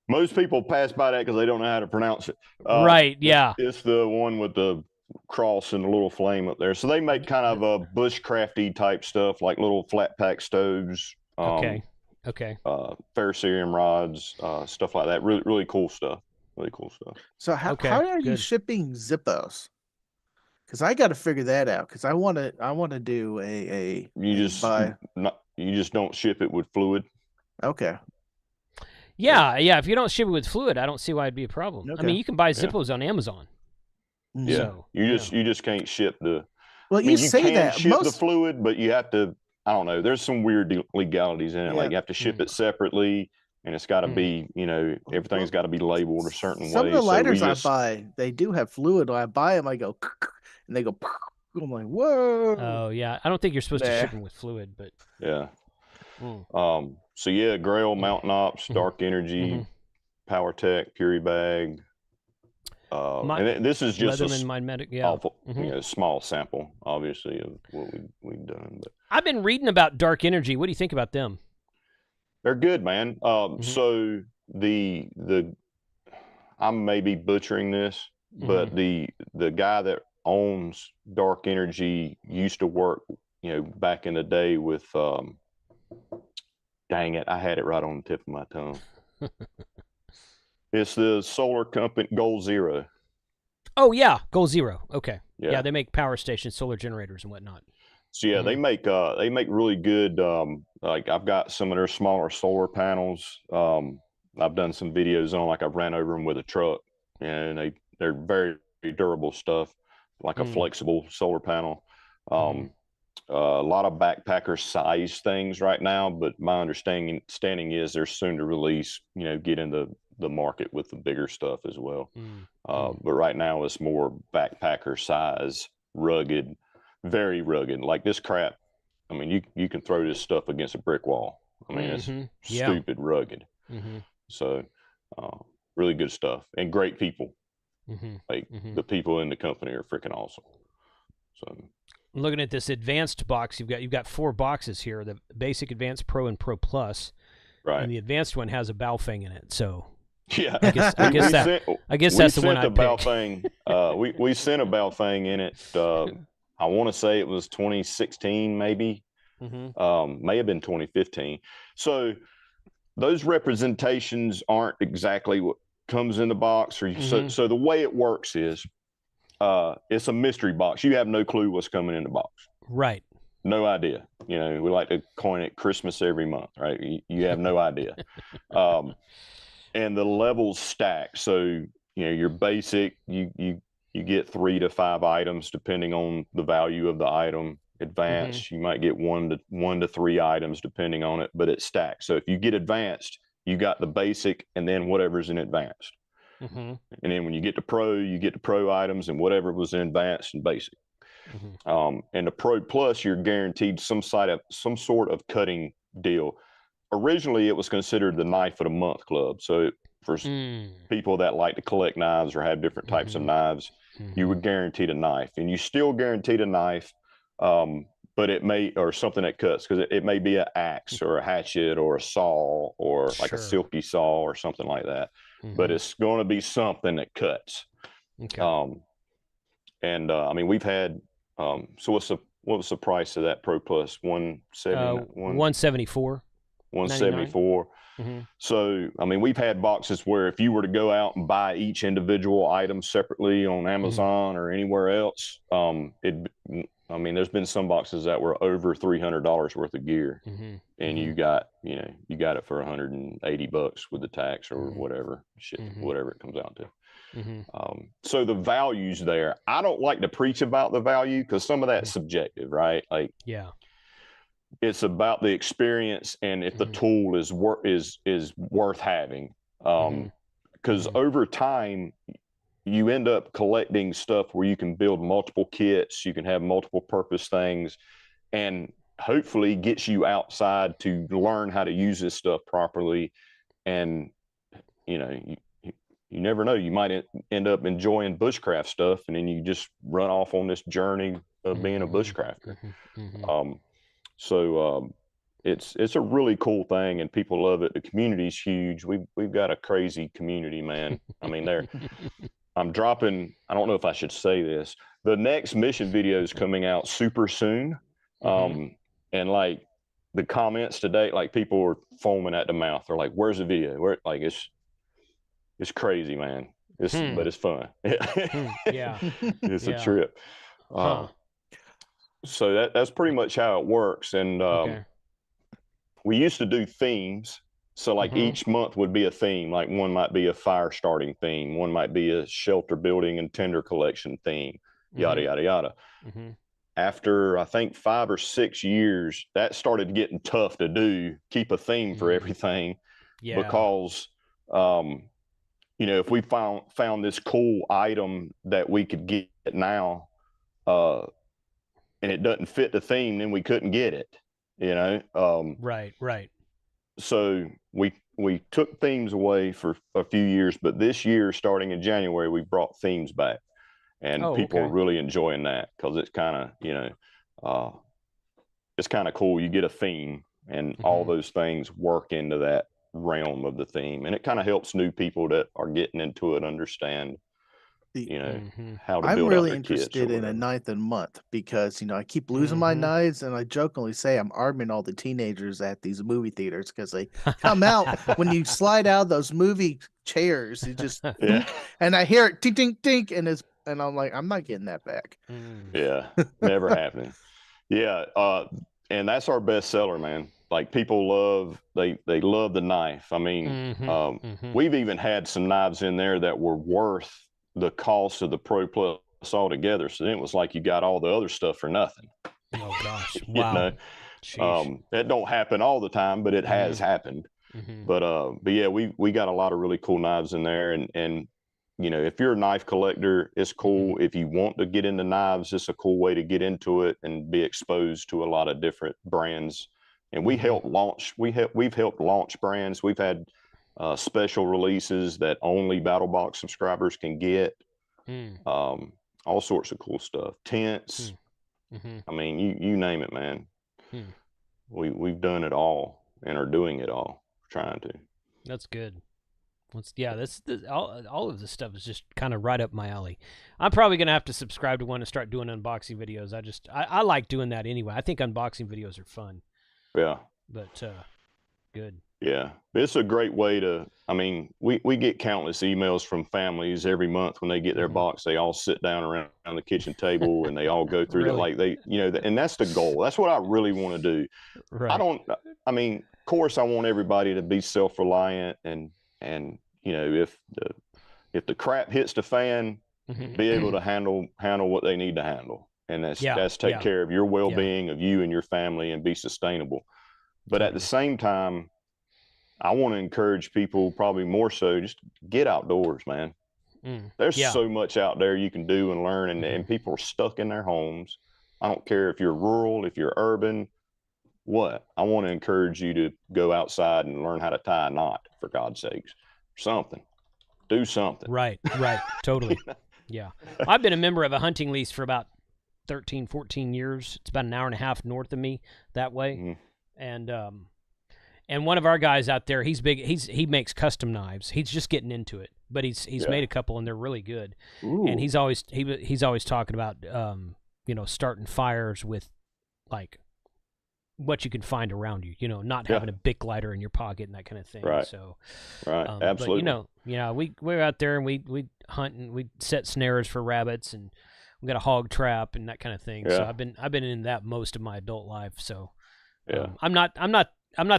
Most people pass by that because they don't know how to pronounce it. Right, yeah. It's the one with the cross and the little flame up there. So they make kind of a bushcrafty type stuff, like little flat pack stoves. Okay. Ferrocerium rods, stuff like that. Really, really cool stuff. Really cool stuff. So how are you shipping Zippos? Because I got to figure that out. Because I want to do a you just don't ship it with fluid. Okay. Yeah. If you don't ship it with fluid, I don't see why it'd be a problem. Okay. I mean, you can buy Zippos on Amazon. Yeah. So, you just can't ship the. Well, you say that ship the fluid, but you have to. I don't know. There's some weird legalities in it. Like you have to ship it separately, and it's got to be, everything's got to be labeled a certain way. Some of the lighters I buy, they do have fluid. When I buy them, I go, and they go. I'm like, whoa. Oh yeah, I don't think you're supposed to ship them with fluid, but yeah. So yeah, Grail, Mountain Ops, Dark Energy, PowerTech, Puri Bag. And this is just a small sample, obviously, of what we've done. But I've been reading about Dark Energy. What do you think about them? They're good, man. So the I'm maybe butchering this, but the guy that owns Dark Energy used to work, back in the day with dang it, I had it right on the tip of my tongue. It's the solar company Goal Zero. Oh yeah, Goal Zero. Okay. Yeah, they make power stations, solar generators, and whatnot. So yeah, they make really good. Like I've got some of their smaller solar panels. I've done some videos on. Like I've ran over them with a truck, and they're very durable stuff. Like a flexible solar panel. A lot of backpacker size things right now, but my understanding is they're soon to release, get into the market with the bigger stuff as well. But right now it's more backpacker size, rugged, very rugged. Like this crap, I mean, you can throw this stuff against a brick wall. I mean, it's stupid rugged. So really good stuff and great people. Like the people in the company are freaking awesome. So looking at this advanced box, you've got 4 boxes here: the basic, advanced, pro, and pro plus. Right. And the advanced one has a Baofeng in it. So yeah, I guess that's the one I picked. We sent a Baofeng in it. I want to say it was 2016, maybe. May have been 2015. So those representations aren't exactly what comes in the box. So the way it works is it's a mystery box. You have no clue what's coming in the box. Right. No idea. We like to coin it Christmas every month, right? You have no idea. And the levels stack. So, your basic, you get 3 to 5 items depending on the value of the item. Advanced, you might get 1 to 3 items depending on it, but it stacks. So if you get advanced, you got the basic and then whatever's in advanced. And then when you get to pro, you get the pro items and whatever was in advanced and basic. And the pro plus, you're guaranteed some sort of cutting deal. Originally, it was considered the knife of the month club. So for people that like to collect knives or have different types of knives, you would guaranteed a knife, and you still guaranteed a knife, but it may, or something that cuts, because it may be an axe or a hatchet or a saw or like a silky saw or something like that. But it's going to be something that cuts. Okay. I mean, we've had. So what was the price of that Pro Plus? 174. 174. So, I mean, we've had boxes where if you were to go out and buy each individual item separately on Amazon or anywhere else, I mean, there's been some boxes that were over $300 worth of gear, and you got it for $180 with the tax or whatever whatever it comes out to. So the value's there. I don't like to preach about the value because some of that's subjective, right? Like, it's about the experience and if the tool is worth having. Because over time, you end up collecting stuff where you can build multiple kits, you can have multiple purpose things, and hopefully gets you outside to learn how to use this stuff properly. And, you know, you never know, you might end up enjoying bushcraft stuff, and then you just run off on this journey of being a bushcrafter. So it's a really cool thing, and people love it. The community's huge. We've got a crazy community, man. I mean, I'm dropping, I don't know if I should say this, the next mission video is coming out super soon. And like the comments today, like people are foaming at the mouth. They're like, where's the video? Where, like, it's crazy, man. But it's fun. It's a trip. So that's pretty much how it works. And we used to do themes. So like each month would be a theme. Like one might be a fire starting theme. One might be a shelter building and tinder collection theme, yada, yada, yada. After, I think, 5 or 6 years, that started getting tough to do, keep a theme for everything. Because, you know, if we found this cool item that we could get now, and it doesn't fit the theme, then we couldn't get it, you know? Right. So we took themes away for a few years, but this year, starting in January, we brought themes back, and people are really enjoying that because it's kind of, you know, it's kind of cool. You get a theme, and all those things work into that realm of the theme, and it kind of helps new people that are getting into it understand, you know, how to build. I'm really interested in a ninth and month because, you know, I keep losing my knives, and I jokingly say I'm arming all the teenagers at these movie theaters because they come out when you slide out those movie chairs, you just and I hear it tink tink tink, and I'm like, I'm not getting that back. Never happening. And that's our best seller, man. Like, people love, they love the knife. I mean, we've even had some knives in there that were worth the cost of the Pro Plus altogether. So then it was like you got all the other stuff for nothing. Oh gosh. Wow. You know? That don't happen all the time, but it has happened. But yeah, we got a lot of really cool knives in there, and you know, if you're a knife collector, it's cool. If you want to get into knives, it's a cool way to get into it and be exposed to a lot of different brands. And we help launch, we've helped launch brands. We've had special releases that only Battlebox subscribers can get. All sorts of cool stuff. Tents. I mean, you name it, man. We've done it all and are doing it all. Trying to. That's good. All of this stuff is just kind of right up my alley. I'm probably gonna have to subscribe to one and start doing unboxing videos. I like doing that anyway. I think unboxing videos are fun. Yeah. But good. Yeah, it's a great way to, I mean, we get countless emails from families every month when they get their box. They all sit down around the kitchen table and they all go through it, like they, you know, and that's the goal. That's what I really want to do. Right. I mean, of course I want everybody to be self-reliant and, you know, if the crap hits the fan, be able to handle what they need to handle. And that's take care of your well-being, of you and your family, and be sustainable. But at the same time, I want to encourage people, probably more so, just get outdoors, man. There's so much out there you can do and learn, and people are stuck in their homes. I don't care if you're rural, if you're urban, what. I want to encourage you to go outside and learn how to tie a knot, for God's sakes. Something. Do something. Right, totally. Yeah. I've been a member of a hunting lease for about 13, 14 years. It's about an hour and a half north of me that way. And one of our guys out there, he's big. He makes custom knives. He's just getting into it, but he's made a couple and they're really good. Ooh. And he's always talking about you know, starting fires with like what you can find around you, not having a Bic lighter in your pocket and that kind of thing. Right. So, right. Absolutely. But, we're out there and we hunt and we set snares for rabbits and we got a hog trap and that kind of thing. Yeah. So I've been in that most of my adult life. So yeah. I'm not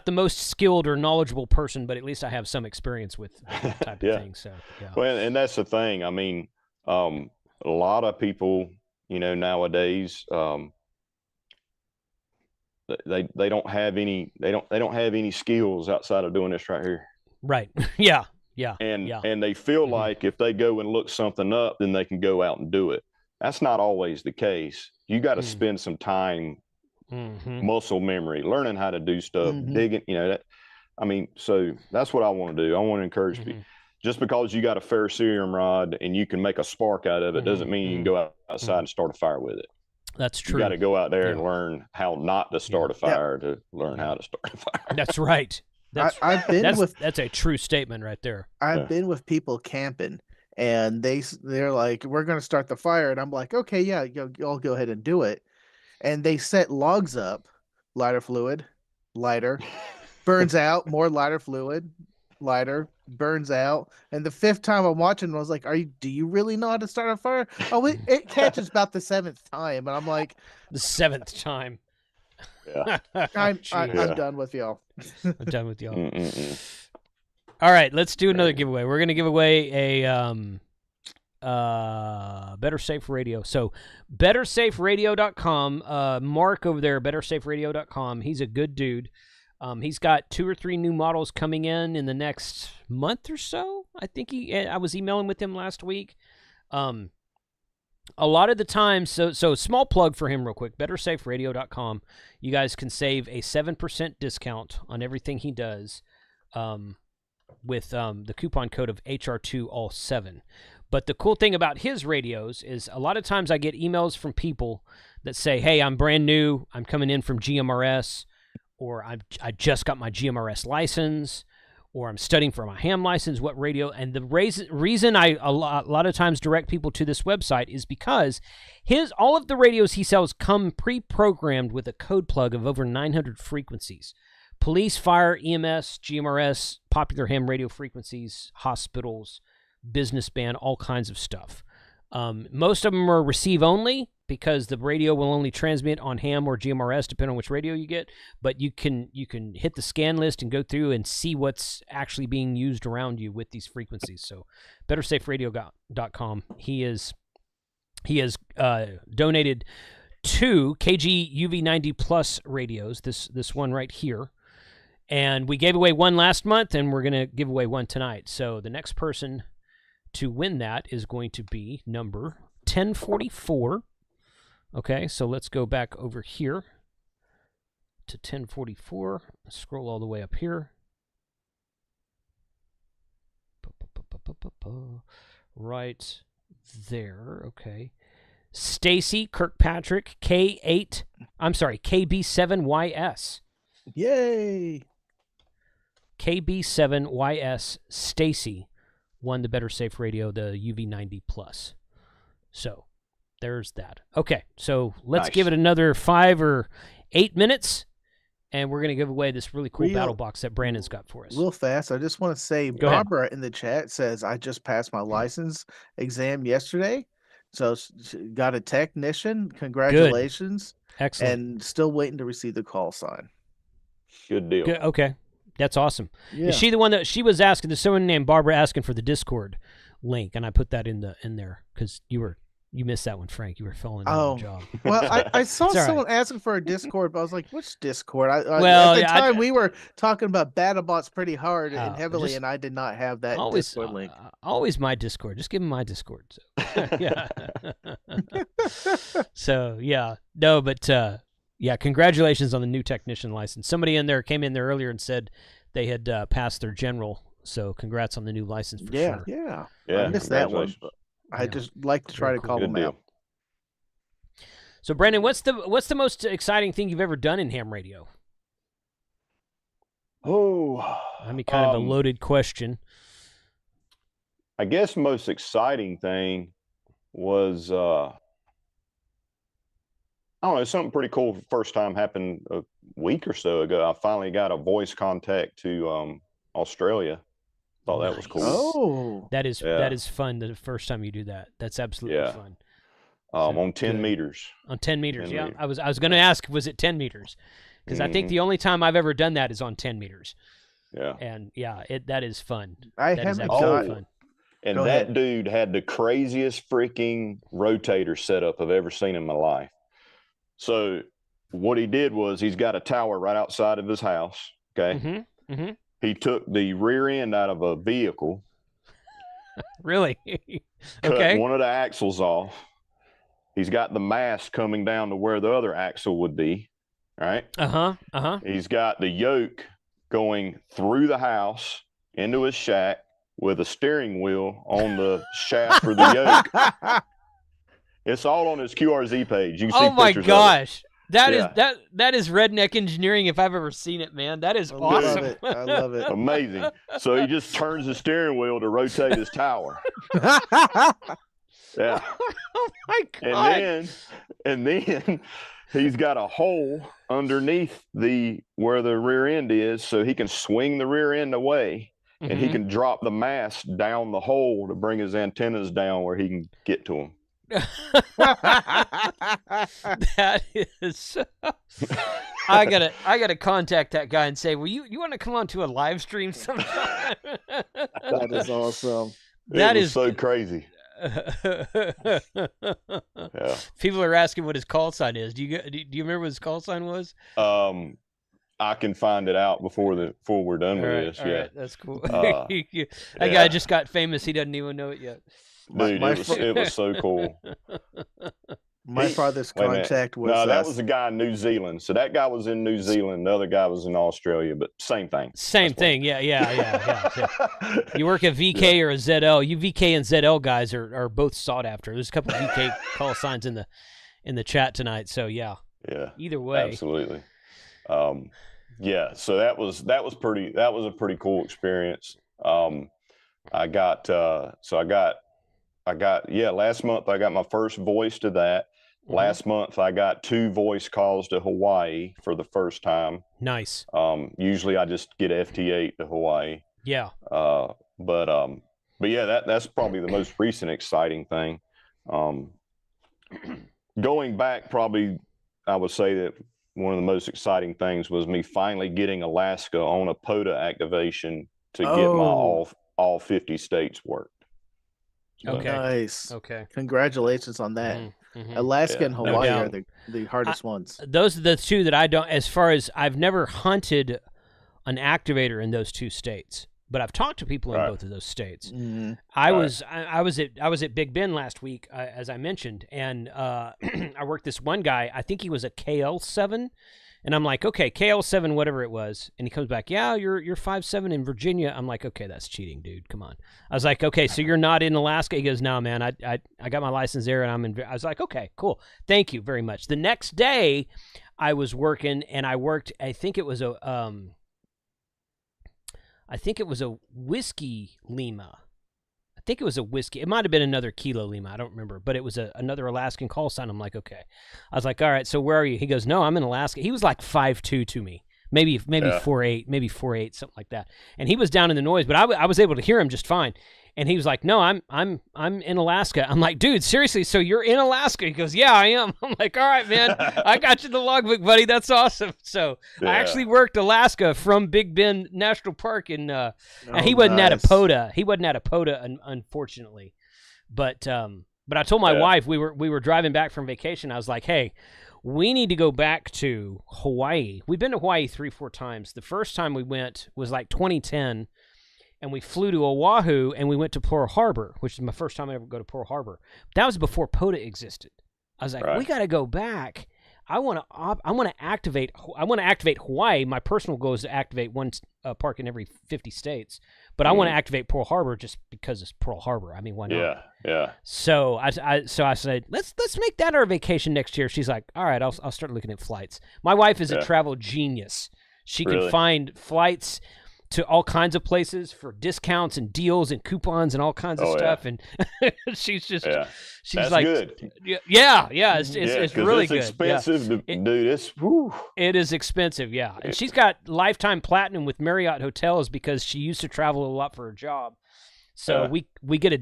the most skilled or knowledgeable person, but at least I have some experience with that type of thing. So, yeah. Well, and that's the thing. I mean, a lot of people, nowadays, they don't have any skills outside of doing this right here. Right. Yeah. And they feel like if they go and look something up, then they can go out and do it. That's not always the case. You got to spend some time, muscle memory, learning how to do stuff, digging, so that's what I want to do. I want to encourage people. Just because you got a ferrocerium rod and you can make a spark out of it doesn't mean you can go outside and start a fire with it. That's true. You got to go out there and learn how not to start a fire to learn how to start a fire. That's right. That's a true statement right there. I've been with people camping, and they're like, "We're going to start the fire," and I'm like, "Okay, yeah, y'all go ahead and do it." And they set logs up, lighter fluid, lighter, burns out, more lighter fluid, lighter, burns out. And the 5th time I'm watching, I was like, do you really know how to start a fire? Oh, it catches about the 7th time. And I'm like, the 7th time. Yeah. I'm done with y'all. I'm done with y'all. All right, let's do another giveaway. We're going to give away a Better Safe Radio. So bettersaferadio.com, Mark over there, bettersaferadio.com. He's a good dude. He's got 2 or 3 new models coming in the next month or so. I think I was emailing with him last week. A lot of the time, so small plug for him real quick, bettersaferadio.com. You guys can save a 7% discount on everything he does with the coupon code of HR2all7. But the cool thing about his radios is a lot of times I get emails from people that say, "Hey, I'm brand new. I'm coming in from GMRS, or I just got my GMRS license, or I'm studying for my ham license. What radio?" And the reason I a lot of times direct people to this website is because all of the radios he sells come pre-programmed with a code plug of over 900 frequencies. Police, fire, EMS, GMRS, popular ham radio frequencies, hospitals, business band, all kinds of stuff. Most of them are receive only because the radio will only transmit on ham or GMRS depending on which radio you get, but you can hit the scan list and go through and see what's actually being used around you with these frequencies. So bettersaferadio.com. He has donated 2 KG UV90 Plus radios, this one right here. And we gave away one last month, and we're going to give away one tonight. So the next person to win that is going to be number 1044. Okay, so let's go back over here to 1044. Scroll all the way up here. Right there. Okay. Stacy Kirkpatrick, KB7YS. Yay! KB7YS Stacy won the Better Safe Radio, the UV90 Plus. So there's that. Okay, so let's give it another 5 or 8 minutes, and we're going to give away this really cool battle box that Brandon's got for us. Real fast, I just want to say, Barbara in the chat says, I just passed my license exam yesterday. So got a technician. Congratulations. Good. Excellent. And still waiting to receive the call sign. Good deal. Good. Okay. That's awesome. Yeah. Is she the one that she was asking? There's someone named Barbara asking for the Discord link, and I put that in there because you missed that one, Frank. You were filling out the job. Well, I saw someone asking for a Discord, but I was like, which Discord? At the time, we were talking about Battlebox pretty hard and heavily, and I did not have that Discord link. Always my Discord. Just give him my Discord. So. Yeah. So, yeah. No, but... yeah, congratulations on the new technician license. Somebody came in there earlier and said they had passed their general, so congrats on the new license for sure. Yeah. I missed that one. I just like to try to call them out. So, Brandon, what's the most exciting thing you've ever done in ham radio? Oh, I mean, kind of a loaded question. I guess most exciting thing was I don't know, something pretty cool. First time happened a week or so ago. I finally got a voice contact to Australia. Thought that was cool. Oh, that is fun. The first time you do that, that's absolutely fun. On 10 meters. On 10 meters, yeah. Meters. I was going to ask, was it 10 meters? Because I think the only time I've ever done that is on 10 meters. Yeah. And that is fun. That is absolutely fun. And that dude had the craziest freaking rotator setup I've ever seen in my life. So what he did was he's got a tower right outside of his house. Okay. He took the rear end out of a vehicle. Really? Cut one of the axles off. He's got the mast coming down to where the other axle would be. Right. He's got the yoke going through the house into his shack with a steering wheel on the shaft for the yoke. It's all on his QRZ page. You can see my pictures gosh. That is redneck engineering if I've ever seen it, man. That is awesome. I love it. Amazing. So he just turns the steering wheel to rotate his tower. Yeah. Oh my God. And then he's got a hole underneath where the rear end is, so he can swing the rear end away, and he can drop the mast down the hole to bring his antennas down where he can get to them. That is I gotta contact that guy and say, well, you want to come on to a live stream sometime? That is awesome. That is so crazy. Yeah. People are asking what his call sign is. Do you remember what his call sign was? I can find it out before we're done with this. All yeah, right, that's cool. That guy just got famous. He doesn't even know it yet. Dude, it was so cool. My farthest contact was... No, that was a guy in New Zealand. So that guy was in New Zealand. The other guy was in Australia, but same thing. Same thing. Yeah. You work at VK or a ZL. You VK and ZL guys are both sought after. There's a couple of VK call signs in the chat tonight. So yeah. Either way. Absolutely. Yeah. So that was a pretty cool experience. Last month I got my first voice to that. Last month I got 2 voice calls to Hawaii for the first time. Nice. Usually I just get FT8 to Hawaii. Yeah. But yeah, that's probably the most recent exciting thing. Going back, probably I would say that one of the most exciting things was me finally getting Alaska on a POTA activation to get my all 50 states worked. So, okay. Nice. Okay. Congratulations on that. Alaska and Hawaii are the hardest ones. Those are the two that I don't, as far as I've never hunted an activator in those 2 states, but I've talked to people in both of those states. I was at Big Bend last week, as I mentioned, and I worked this one guy. I think he was a KL7, and I'm like, okay, KL7, whatever it was, and he comes back, yeah, you're 5'7" in Virginia. I'm like, okay, that's cheating, dude. Come on. I was like, okay, so you're not in Alaska? He goes, no, man, I got my license there, and I'm in. I was like, okay, cool, thank you very much. The next day, I was working, and I worked. I think it was a whiskey Lima. I think it was a whiskey. It might have been another Kilo Lima. I don't remember, but it was another Alaskan call sign. I'm like, okay. I was like, all right, so where are you? He goes, no, I'm in Alaska. He was like 5'2" to me, maybe 4'8", something like that. And he was down in the noise, but I was able to hear him just fine. And he was like, no, I'm in Alaska. I'm like, dude, seriously, so you're in Alaska? He goes, yeah, I am. I'm like, all right, man, I got you the logbook, buddy. That's awesome. So I actually worked Alaska from Big Bend National Park, and he wasn't at a POTA. He wasn't at a POTA, unfortunately. But I told my wife, we were driving back from vacation. I was like, hey, we need to go back to Hawaii. We've been to Hawaii 3-4 times. The first time we went was like 2010. And we flew to Oahu, and we went to Pearl Harbor, which is my first time I ever go to Pearl Harbor. That was before POTA existed. I was like, we got to go back. I want to activate Hawaii. My personal goal is to activate one park in every 50 states, but I want to activate Pearl Harbor just because it's Pearl Harbor. I mean, why not? Yeah. So I said, let's make that our vacation next year. She's like, all right, I'll start looking at flights. My wife is a travel genius. She can find flights to all kinds of places for discounts and deals and coupons and all kinds of stuff. And she's just, she's That's like, good. Yeah. It's really good. It's expensive, dude. It is expensive. Yeah. And she's got lifetime platinum with Marriott hotels because she used to travel a lot for her job. So we get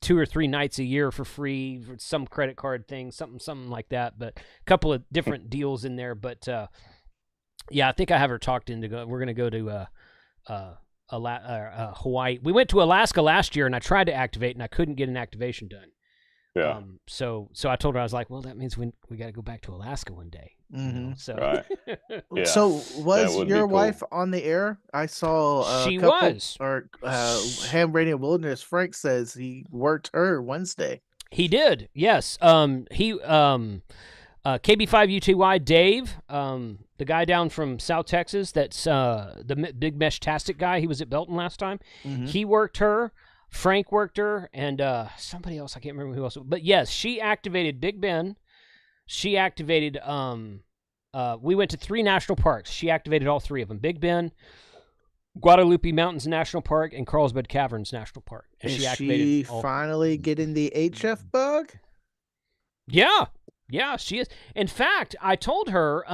2 or 3 nights a year for free for some credit card thing, something like that. But a couple of different deals in there. But I think I have her talked into go. We're gonna go to Hawaii. We went to Alaska last year, and I tried to activate, and I couldn't get an activation done. Yeah. So I told her, I was like, well, that means we got to go back to Alaska one day. Mm-hmm. So. Right. Yeah. So was your wife on the air? I saw she was. Or Ham Radio Wilderness. Frank says he worked her Wednesday. He did. Yes. KB5UTY Dave, the guy down from South Texas, that's the big mesh-tastic guy. He was at Belton last time. Mm-hmm. He worked her. Frank worked her, and somebody else, I can't remember who else. But yes, she activated Big Ben. She activated, we went to 3 national parks. She activated all 3 of them. Big Ben, Guadalupe Mountains National Park, and Carlsbad Caverns National Park. And Is she finally getting the HF bug? Yeah. Yeah, she is. In fact, I told her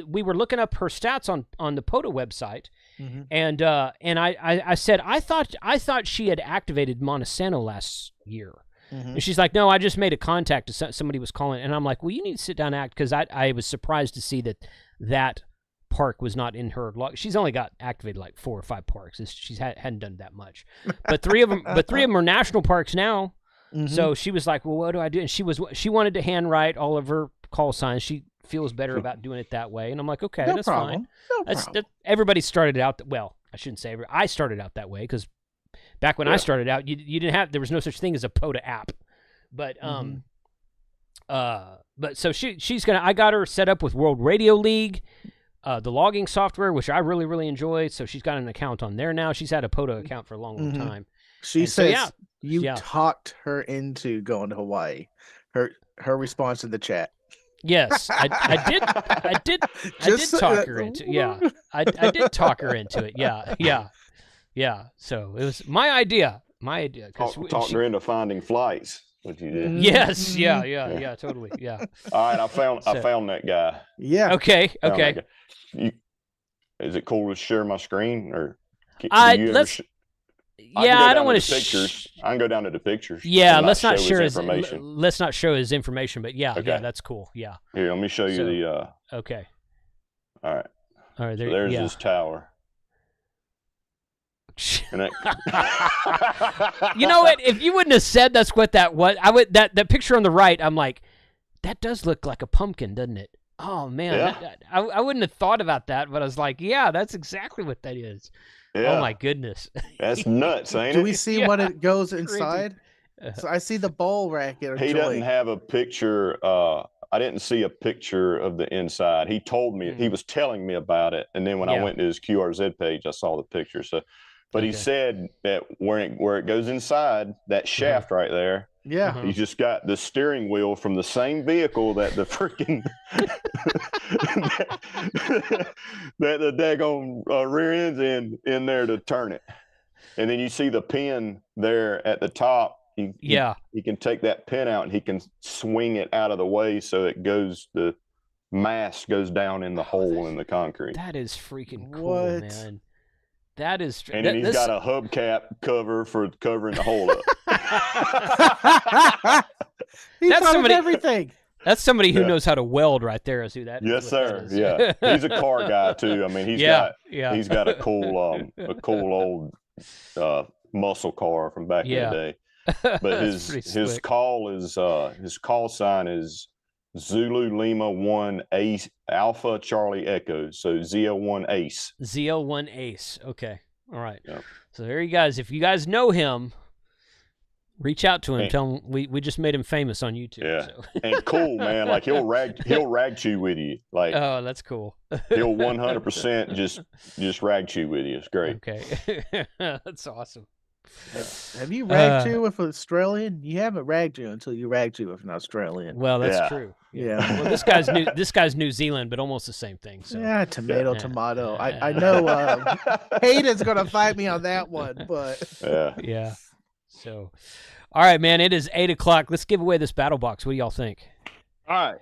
we were looking up her stats on the POTA website, mm-hmm. and I said I thought she had activated Montesano last year, mm-hmm. and she's like, no, I just made a contact to somebody was calling, and I'm like, well, you need to sit down and act, because I was surprised to see that park was not in her log. She's only got activated like 4 or 5 parks. She hadn't done that much, but 3 of them are national parks now. Mm-hmm. So she was like, well, what do I do? And she wanted to handwrite all of her call signs. She feels better about doing it that way. And I'm like, okay, that's fine. No problem. Everybody started out, well, I shouldn't say I started out that way, because back when I started out, you didn't have, there was no such thing as a POTA app. But, but so she's I got her set up with World Radio League, the logging software, which I really, really enjoy. So she's got an account on there now. She's had a POTA account for a long, long mm-hmm. time. She says you talked her into going to Hawaii. Her response in the chat. Yes, I did talk her into it. Yeah, I did talk her into it. Yeah. So it was my idea. Talking her into finding flights. What you did? Yes. Yeah. Totally. Yeah. All right. I found that guy. Yeah. Okay. Is it cool to share my screen, or? I don't want to pictures. I can go down to the pictures. Yeah, let's not share his information. Let's not show his information, but yeah, that's cool. Yeah. Here, let me show you the. Okay. All right. There's this tower. You know what? If you wouldn't have said that's what that was, that picture on the right. I'm like, that does look like a pumpkin, doesn't it? Oh man, I wouldn't have thought about that, but I was like, yeah, that's exactly what that is. Yeah. Oh my goodness. That's nuts, ain't it? Do we see what it goes inside? So I see the bowl racket. He doesn't have a picture. I didn't see a picture of the inside. He told me, he was telling me about it. And then when I went to his QRZ page, I saw the picture. So, but he said that where it goes inside, that shaft right there. Yeah. He's just got the steering wheel from the same vehicle that the freaking that the daggone rear end's in there to turn it. And then you see the pin there at the top. He can take that pin out and he can swing it out of the way so the mass goes down in the hole in the concrete. That is freaking cool, man. That is, and then he's got a hubcap cover for covering the hole up. That's somebody, everything. That's somebody who knows how to weld right there. Is who that? Yes, sir. Yeah, he's a car guy too. I mean, he's got a cool old muscle car from back in the day. But his call sign is Zulu Lima 1 Ace Alpha Charlie Echo. So ZL1 Ace. ZL1 Ace. Okay. All right. Yep. So there you guys. If you guys know him, reach out to him. Tell him we just made him famous on YouTube. Yeah. So. And cool, man. Like he'll rag chew with you. Like, oh, that's cool. He'll 100% just rag chew with you. It's great. Okay. That's awesome. Have you ragged you with an Australian? You haven't ragged you until you ragged you with an Australian. Well, that's true. Yeah. Well, this guy's New Zealand, but almost the same thing. So yeah, tomato. I know Hayden's gonna fight me on that one, but yeah. So, all right, man. It is 8 o'clock. Let's give away this battle box. What do y'all think? All right.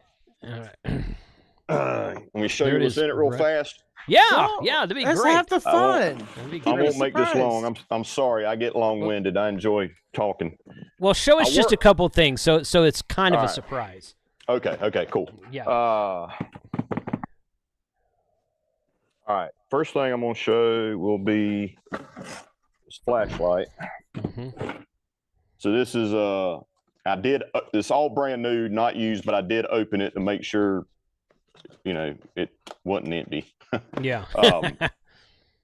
Let me show you what's in it real fast. Yeah, that'd be let's great. have the fun. I won't make this long. I'm sorry. I get long-winded. I enjoy talking. Well, show us just a couple things, so it's kind of a surprise. Okay, cool. Yeah. All right. First thing I'm going to show will be this flashlight. So this is it's all brand new, not used, but I did open it to make sure, it wasn't empty. Yeah.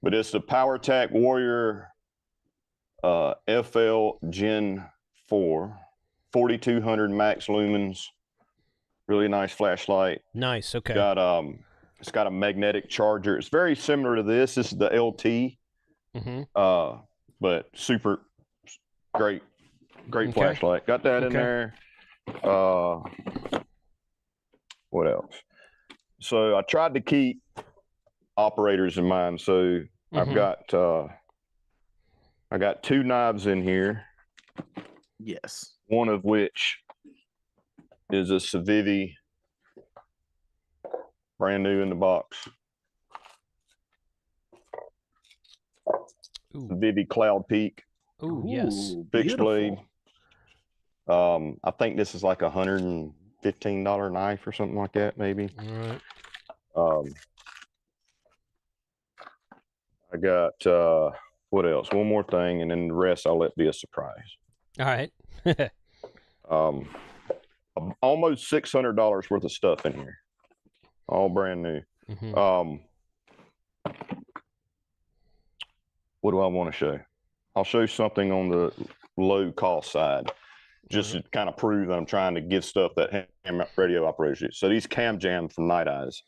But it's the PowerTac Warrior FL Gen 4, 4200 max lumens. Really nice flashlight. Nice. Okay. It's got a magnetic charger. It's very similar to this. This is the LT. But super great flashlight. Got that in there. What else? So I tried to keep operators in mind. So I got two knives in here. Yes. One of which is a Civivi, brand new in the box. Civivi Cloud Peak. Ooh, yes. Fixed blade. I think this is like $115 knife or something like that, maybe. All right. I got what else? One more thing, and then the rest I'll let be a surprise. All right. Almost $600 worth of stuff in here, all brand new. What do I want to show? I'll show something on the low cost side, just to kind of prove that I'm trying to give stuff that ham radio operators use. So these cam jams from Night Eyes,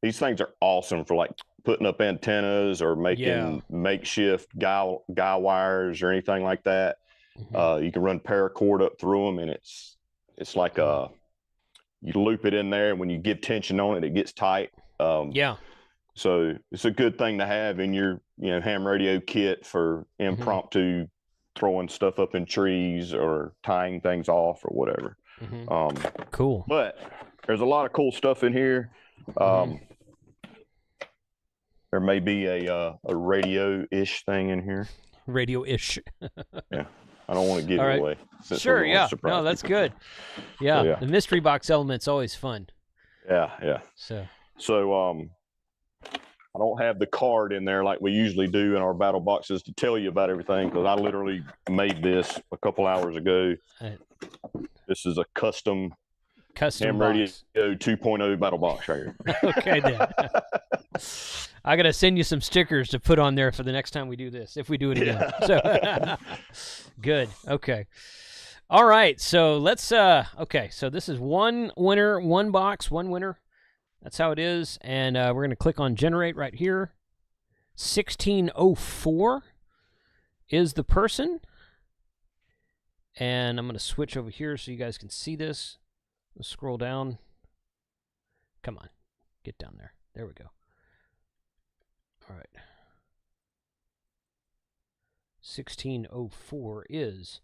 these things are awesome for like putting up antennas or making makeshift guy wires or anything like that. You can run paracord up through them, and it's like you loop it in there, and when you give tension on it, it gets tight. So it's a good thing to have in your ham radio kit for impromptu throwing stuff up in trees or tying things off or whatever. Cool. But there's a lot of cool stuff in here. There may be a radio-ish thing in here. Radio-ish. Yeah. I don't want to give it away. Sure, yeah. No, that's good. Yeah, the mystery box element's always fun. Yeah. So I don't have the card in there like we usually do in our battle boxes to tell you about everything, because I literally made this a couple hours ago. This is a custom ham radio 2.0 battle box right here. Okay, then. I got to send you some stickers to put on there for the next time we do this, if we do it again. So, good. Okay. All right. So let's, okay. So this is one winner, one box, one winner. That's how it is. And we're going to click on generate right here. 1604 is the person. And I'm going to switch over here so you guys can see this. Let's scroll down. Come on. Get down there. There we go. All right. 1604 is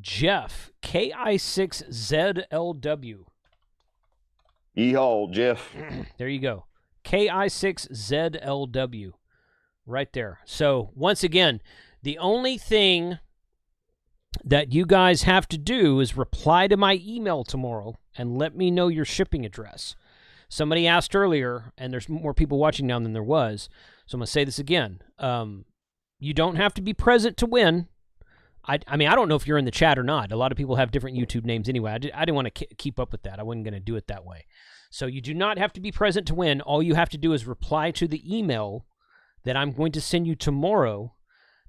Jeff, KI6ZLW. Yeehaw, Jeff. There you go. KI6ZLW. Right there. So, once again, the only thing that you guys have to do is reply to my email tomorrow and let me know your shipping address. Somebody asked earlier, and there's more people watching now than there was, so I'm going to say this again. You don't have to be present to win. I mean, I don't know if you're in the chat or not. A lot of people have different YouTube names anyway. I didn't want to keep up with that. I wasn't going to do it that way. So you do not have to be present to win. All you have to do is reply to the email that I'm going to send you tomorrow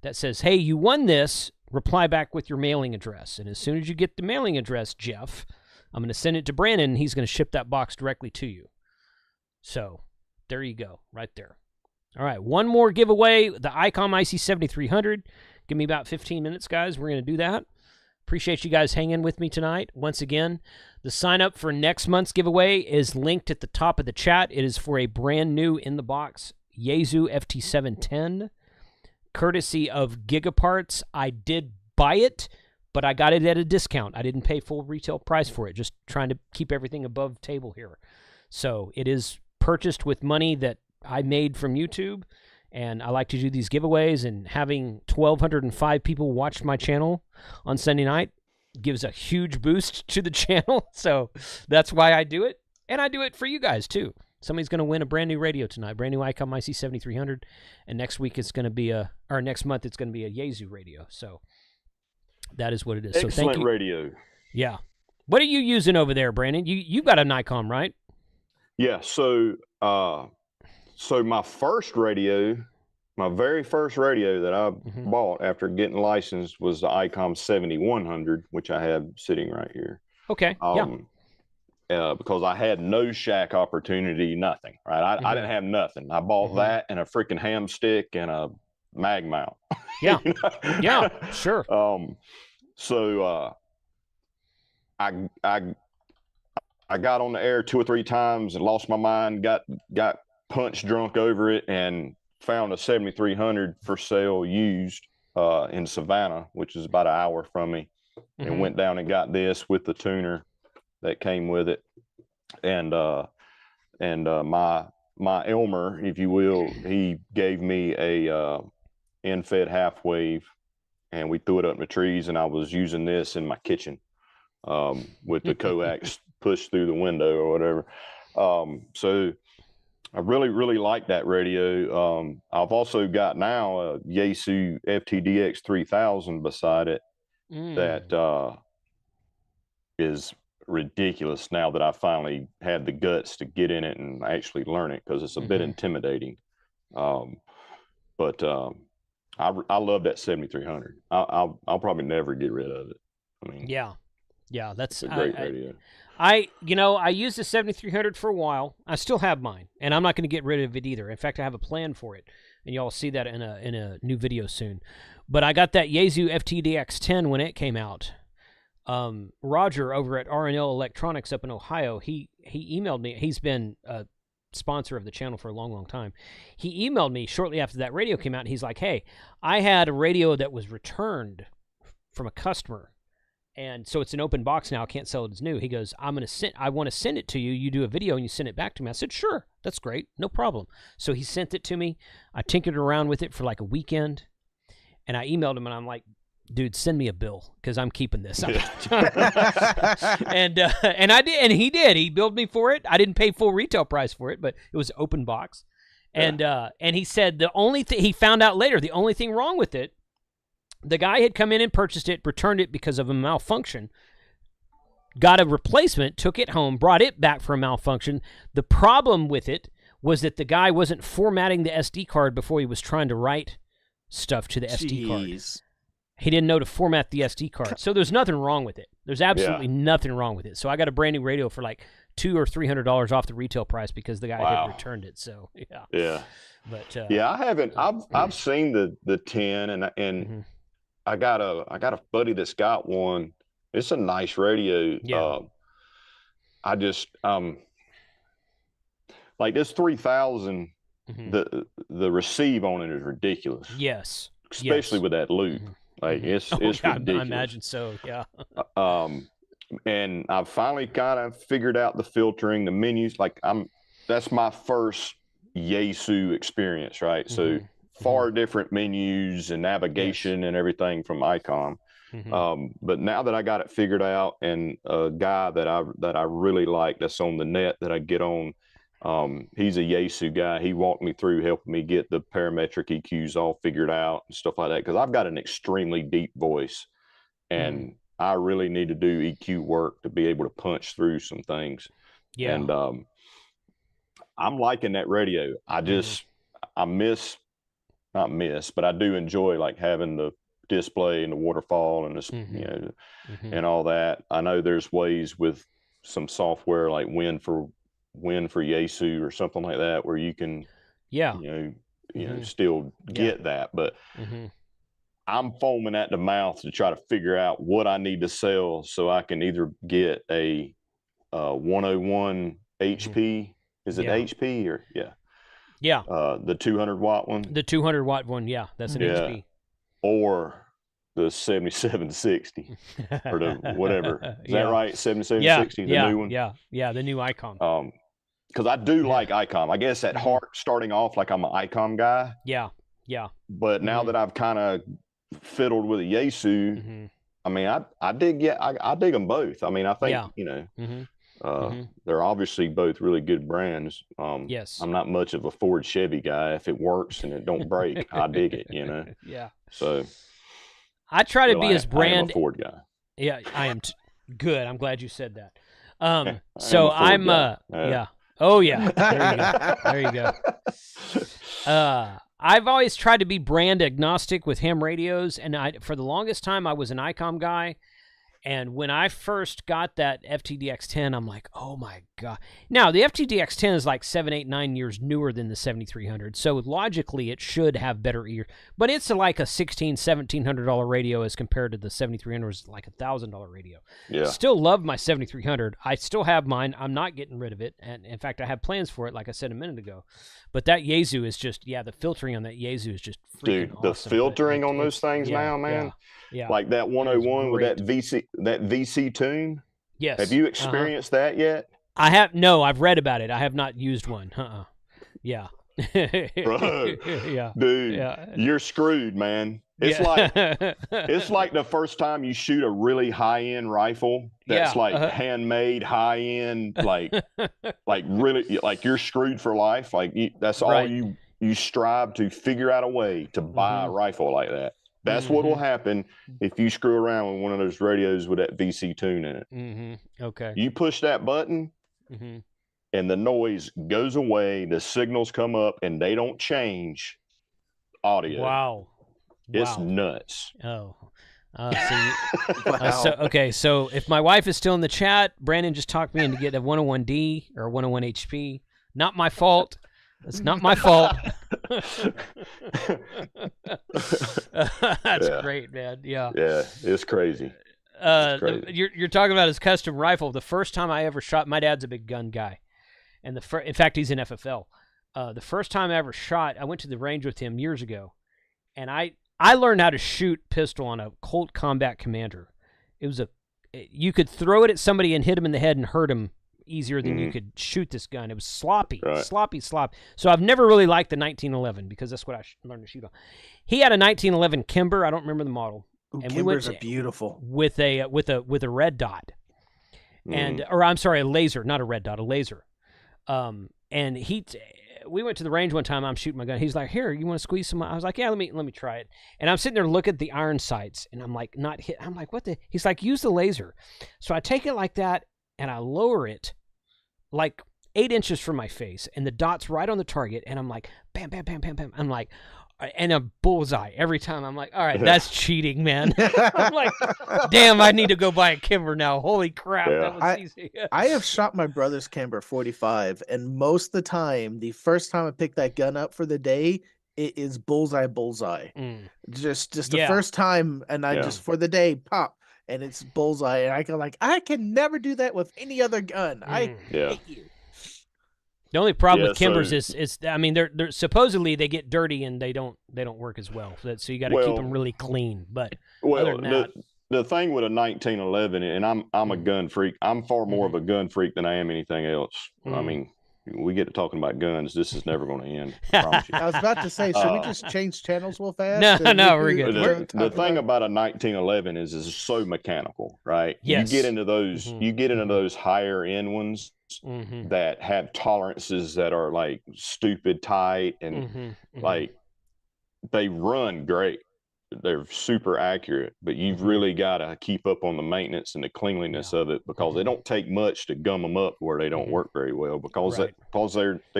that says, hey, you won this. Reply back with your mailing address. And as soon as you get the mailing address, Jeff, I'm going to send it to Brandon, and he's going to ship that box directly to you. So there you go, right there. All right, one more giveaway, the ICOM IC-7300. Give me about 15 minutes, guys. We're going to do that. Appreciate you guys hanging with me tonight. Once again, the sign up for next month's giveaway is linked at the top of the chat. It is for a brand new in-the-box Yaesu FT710, courtesy of Gigaparts. I did buy it, but I got it at a discount. I didn't pay full retail price for it, just trying to keep everything above table here. So it is purchased with money that I made from YouTube, and I like to do these giveaways, and having 1,205 people watch my channel on Sunday night gives a huge boost to the channel, so that's why I do it, and I do it for you guys, too. Somebody's going to win a brand new radio tonight, brand new ICOM IC-7300, and next month it's going to be a Yaesu radio, so that is what it is. Excellent. So thank you. Radio. Yeah. What are you using over there, Brandon? You've got a Nikon, right? Yeah, so my first radio, my very first radio that I bought after getting licensed was the ICOM 7100, which I have sitting right here. Okay. Because I had no shack opportunity, nothing. Right, I didn't have nothing. I bought that and a freaking ham stick and a mag mount. Yeah. You know? Yeah. Sure. So I got on the air 2 or 3 times and lost my mind, got punch drunk over it, and found a 7300 for sale used in Savannah, which is about an hour from me, and went down and got this with the tuner that came with it. And my Elmer, if you will, he gave me a end-fed half wave, and we threw it up in the trees, and I was using this in my kitchen with the coax pushed through the window or whatever. So I really, really like that radio. I've also got now a Yaesu FTDX 3000 beside it that is ridiculous now that I finally had the guts to get in it and actually learn it, because it's a bit intimidating. But I love that 7300. I'll probably never get rid of it. I mean, yeah, that's a great radio. I used the 7300 for a while. I still have mine, and I'm not going to get rid of it either. In fact, I have a plan for it, and y'all see that in a new video soon. But I got that Yaesu FTDX 10 when it came out. Roger over at R&L Electronics up in Ohio, he emailed me. He's been a sponsor of the channel for a long, long time. He emailed me shortly after that radio came out, and he's like, hey, I had a radio that was returned from a customer, and so it's an open box now. I can't sell it as new. He goes, I want to send it to you. You do a video and you send it back to me. I said, sure, that's great, no problem. So he sent it to me. I tinkered around with it for like a weekend, and I emailed him, and I'm like, dude, send me a bill, because I'm keeping this. And I did, and he did. He billed me for it. I didn't pay full retail price for it, but it was open box. And he said the only thing he found out later, the only thing wrong with it, the guy had come in and purchased it, returned it because of a malfunction, got a replacement, took it home, brought it back for a malfunction. The problem with it was that the guy wasn't formatting the SD card before he was trying to write stuff to the SD card. He didn't know to format the SD card. So there's nothing wrong with it. There's absolutely nothing wrong with it. So I got a brand new radio for like $200 or $300 off the retail price because the guy had returned it. So yeah. But I haven't. I've seen the 10, and I got a buddy that's got one. It's a nice radio. Yeah. I just like this 3000. The receive on it is ridiculous. Yes. Especially with that loop. Like it's ridiculous. I imagine so. Yeah. And I've finally kind of figured out the filtering, the menus. Like that's my first Yaesu experience, right? So far different menus and navigation and everything from ICOM. But now that I got it figured out, and a guy that I really like that's on the net that I get on, he's a Yaesu guy. He walked me through helping me get the parametric EQs all figured out and stuff like that, because I've got an extremely deep voice, and I really need to do EQ work to be able to punch through some things. Yeah. And I'm liking that radio. I just not miss, but I do enjoy like having the display and the waterfall and the you know and all that. I know there's ways with some software like Win for Yaesu or something like that where you can you know still get that, but I'm foaming at the mouth to try to figure out what I need to sell so I can either get a 101 HP. Is it HP or the 200-watt one? The 200-watt one, yeah, that's an HP. Or the 7760 or the whatever. Is that right? 7760, the new one? Yeah, the new ICOM. Because I do like ICOM. I guess at heart, starting off, like I'm an ICOM guy. Yeah. But now that I've kind of fiddled with a Yaesu, I mean, I dig them both. I mean, I think they're obviously both really good brands. Yes. I'm not much of a Ford Chevy guy. If it works and it don't break, I dig it. Yeah. So I try to be as brand. I am a Ford guy. Yeah, I am. Good. I'm glad you said that. So I'm. Yeah. Oh yeah. There you go. I've always tried to be brand agnostic with ham radios, and for the longest time I was an ICOM guy. And when I first got that FTDX10, I'm like, oh my God. Now, the FTDX10 is like 7, 8, 9 years newer than the 7300. So logically, it should have better ears. But it's like a $1,600, $1,700 radio as compared to the 7300 is like a $1,000 radio. Yeah. Still love my 7300. I still have mine. I'm not getting rid of it. And in fact, I have plans for it, like I said a minute ago. But that Yaesu is just, the filtering on that Yaesu is just freaking awesome. The filtering on those things now, man. Yeah. Like that 101 with that VC tune. Yes. Have you experienced that yet? I have. No, I've read about it. I have not used one. Yeah. Bro. Yeah. Dude, you're screwed, man. It's like the first time you shoot a really high-end rifle that's handmade, high-end, like really, like you're screwed for life. Like that's all you strive to figure out a way to buy a rifle like that. That's what will happen if you screw around with one of those radios with that VC tune in it. Okay. You push that button, and the noise goes away, the signals come up, and they don't change audio. Wow. It's nuts. Oh. So if my wife is still in the chat, Brandon just talked me into getting a 101D or 101 HP. Not my fault. That's not my fault. That's great, man. Yeah. Yeah, it's crazy. You're talking about his custom rifle. The first time I ever shot, my dad's a big gun guy, and in fact he's in FFL. The first time I ever shot, I went to the range with him years ago, and I learned how to shoot pistol on a Colt Combat Commander. You could throw it at somebody and hit him in the head and hurt him easier than you could shoot this gun. It was sloppy. So I've never really liked the 1911 because that's what I learned to shoot on. He had a 1911 Kimber. I don't remember the model. Ooh, and Kimbers are beautiful with a red dot, a laser, not a red dot, a laser. And we went to the range one time. I'm shooting my gun. He's like, "Here, you want to squeeze some?" I was like, "Yeah, let me try it." And I'm sitting there looking at the iron sights, and I'm like, not hit. I'm like, "What the?" He's like, "Use the laser." So I take it like that, and I lower it like 8 inches from my face, and the dot's right on the target, and I'm like, bam, bam, bam, bam, bam. I'm like, and a bullseye every time. I'm like, all right, that's cheating, man. I'm like, damn, I need to go buy a Kimber now. Holy crap, that was easy. I have shot my brother's Kimber 45, and most of the time, the first time I pick that gun up for the day, it is bullseye. Just the first time, and I just for the day pop. And it's bullseye, and I go like, I can never do that with any other gun. I hate you. The only problem with Kimbers is I mean they're supposedly they get dirty and they don't work as well. So you got to keep them really clean. But other than that, the thing with a 1911, and I'm a gun freak. I'm far more of a gun freak than I am anything else. I mean, we get to talking about guns. This is never going to end. I promise you. I was about to say, should we just change channels real fast? No, we're good. The thing about a 1911 is it's so mechanical, right? Yes. You get into those. You get into those higher end ones that have tolerances that are like stupid tight and like they run great. They're super accurate, but you've really got to keep up on the maintenance and the cleanliness of it because they don't take much to gum them up where they don't work very well because they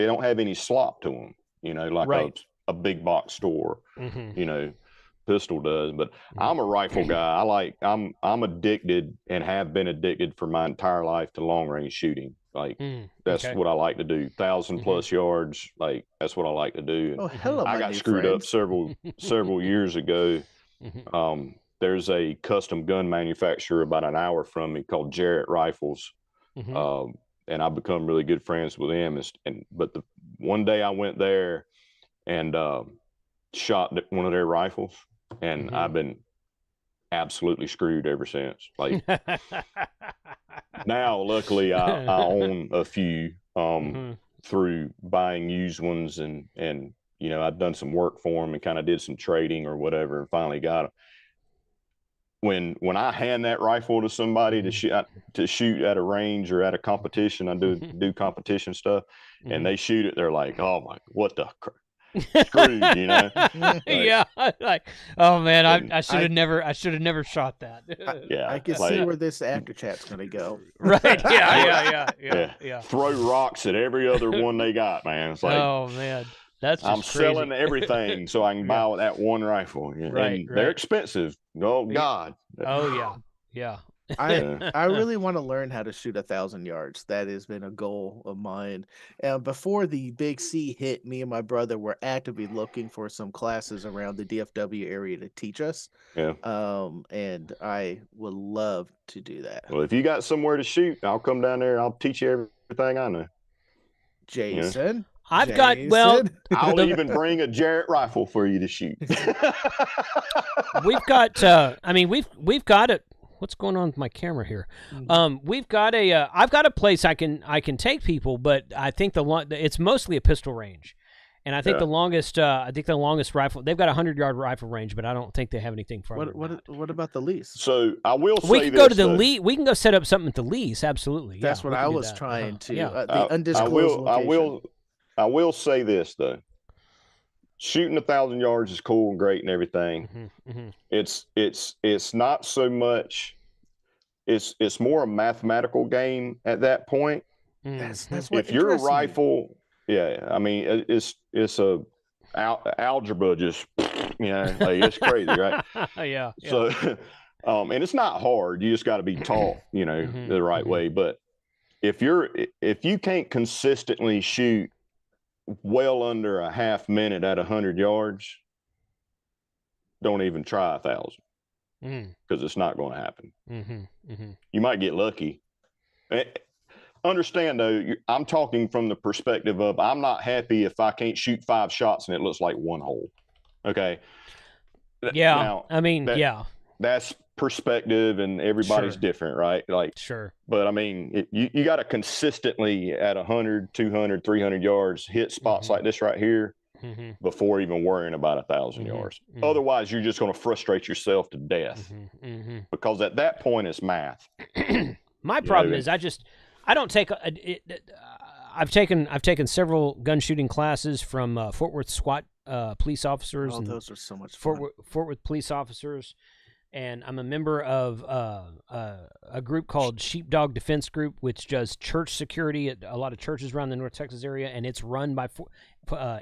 don't have any slop to them, you know, like a big box store, you know, pistol does. But I'm a rifle guy. I'm addicted and have been addicted for my entire life to long range shooting. Like that's what I like to do. 1,000+ yards. Like that's what I like to do. And I got screwed up several years ago There's a custom gun manufacturer about an hour from me called Jarrett Rifles. And I've become really good friends with them. But the one day I went there and shot one of their rifles, and I've been absolutely screwed ever since. Like now, luckily, I own a few through buying used ones, and you know, I've done some work for them and kind of did some trading or whatever, and finally got them. When I hand that rifle to somebody to shoot at a range or at a competition, I do competition stuff, and they shoot it, they're like, "Oh my, what the screwed," you know? Like, yeah, like, oh man, I should have never shot that. I can see where this after chat's gonna go. Right? Yeah. Throw rocks at every other one they got, man. It's like, oh man. That's just I'm selling everything so I can buy that one rifle. And they're expensive. Oh God. Oh yeah. I really want to learn how to shoot 1,000 yards. That has been a goal of mine. And before the Big C hit, me and my brother were actively looking for some classes around the DFW area to teach us. Yeah. And I would love to do that. Well, if you got somewhere to shoot, I'll come down there. I'll teach you everything I know. Jason. Yeah. I've got, well, I'll even bring a Jarrett rifle for you to shoot. We've got, I mean, we've got it. What's going on with my camera here? We've got I've got a place I can take people, but I think it's mostly a pistol range. And I think the longest rifle, they've got a 100-yard rifle range, but I don't think they have anything farther. What about the lease? So I will say we can go to the lease. We can go set up something at the lease. Absolutely. That's what I was trying to. The undisclosed location. I will say this though. Shooting 1,000 yards is cool and great and everything. It's not so much. It's more a mathematical game at that point. That's what. If you're a rifle, I mean it's a algebra just like it's crazy, right? Yeah. So, and it's not hard. You just got to be taught, the right way. But if you can't consistently shoot well under a half minute at 100 yards, don't even try 1,000 because it's not going to happen. You might get lucky. Understand though, I'm talking from the perspective of I'm not happy if I can't shoot 5 shots and it looks like one hole. Okay. Yeah. Now, I mean, that's perspective and everybody's different, right? Like, but I mean, you got to consistently at 100, 200, 300 yards hit spots like this right here before even worrying about 1,000 yards. Otherwise, you're just going to frustrate yourself to death because at that point it's math. My problem is I don't take I've taken several gun shooting classes from Fort Worth SWAT police officers. Oh, those are so much fun. Fort Worth police officers. And I'm a member of a group called Sheepdog Defense Group, which does church security at a lot of churches around the North Texas area, and it's run by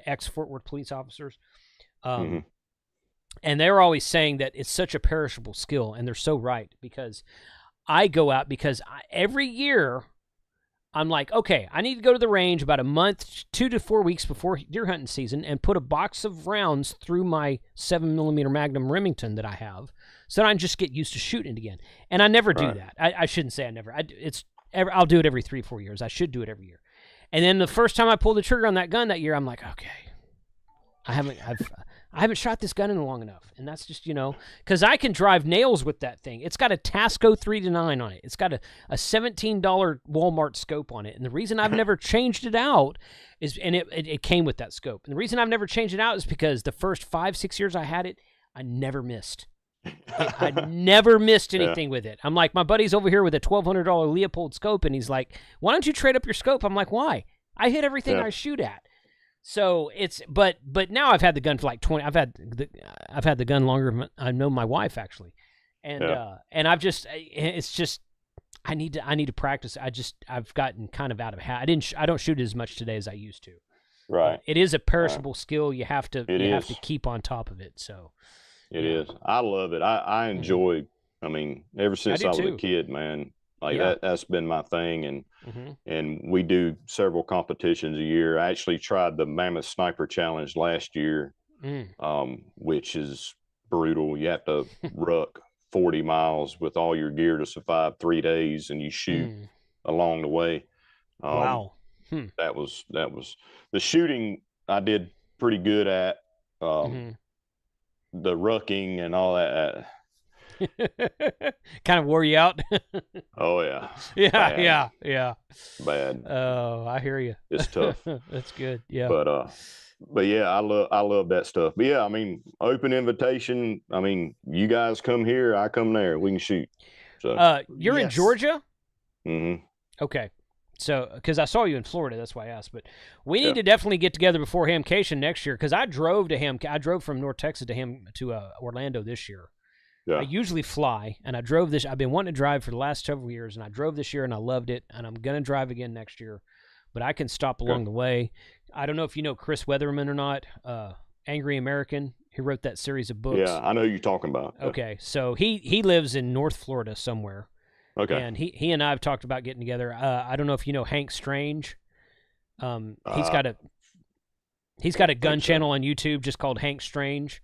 ex-Fort Worth police officers. And they're always saying that it's such a perishable skill, and they're so right, because I go out every year I'm like, okay, I need to go to the range about a month, 2 to 4 weeks before deer hunting season and put a box of rounds through my 7mm Magnum Remington that I have so that I can just get used to shooting it again. And I never do that. I shouldn't say I never. I'll do it every 3 or 4 years. I should do it every year. And then the first time I pulled the trigger on that gun that year, I'm like, okay, I haven't shot this gun in long enough. And that's just, because I can drive nails with that thing. It's got a Tasco 3-9 on it. It's got a $17 Walmart scope on it. And the reason I've never changed it out is, and it came with that scope. And the reason I've never changed it out is because the first 5-6 years I had it, I never missed. I never missed anything with it. I'm like, my buddy's over here with a $1,200 Leopold scope, and he's like, why don't you trade up your scope? I'm like, why? I hit everything I shoot at. So it's but now I've had the gun for like 20. I've had the gun longer than I know my wife actually, and I've just it's just I need to practice. I've gotten kind of out of habit. I don't shoot as much today as I used to. Right. It is a perishable skill. You have to keep on top of it. So it is. I love it. I enjoy. I mean, ever since I was a kid, man. Like that's been my thing, and we do several competitions a year. I actually tried the Mammoth Sniper Challenge last year, which is brutal. You have to ruck 40 miles with all your gear to survive 3 days, and you shoot along the way. Wow. That was the shooting I did pretty good at. The rucking and all that. Kind of wore you out. Oh yeah. Yeah. Bad. Oh, I hear you. It's tough. That's good. Yeah. But yeah, I love that stuff. But yeah, I mean, open invitation. I mean, you guys come here, I come there. We can shoot. So you're in Georgia? Mm-hmm. Okay. So, because I saw you in Florida, that's why I asked. But we need to definitely get together before Hamcation next year, because I drove from North Texas to Orlando this year. Yeah. I usually fly, and I drove this. I've been wanting to drive for the last several years, and I drove this year, and I loved it, and I'm going to drive again next year. But I can stop along the way. I don't know if you know Chris Weatherman or not, Angry American. He wrote that series of books. Yeah, I know who you're talking about. Okay, so he lives in North Florida somewhere. Okay. And he and I have talked about getting together. I don't know if you know Hank Strange. He's got a gun channel on YouTube just called Hank Strange.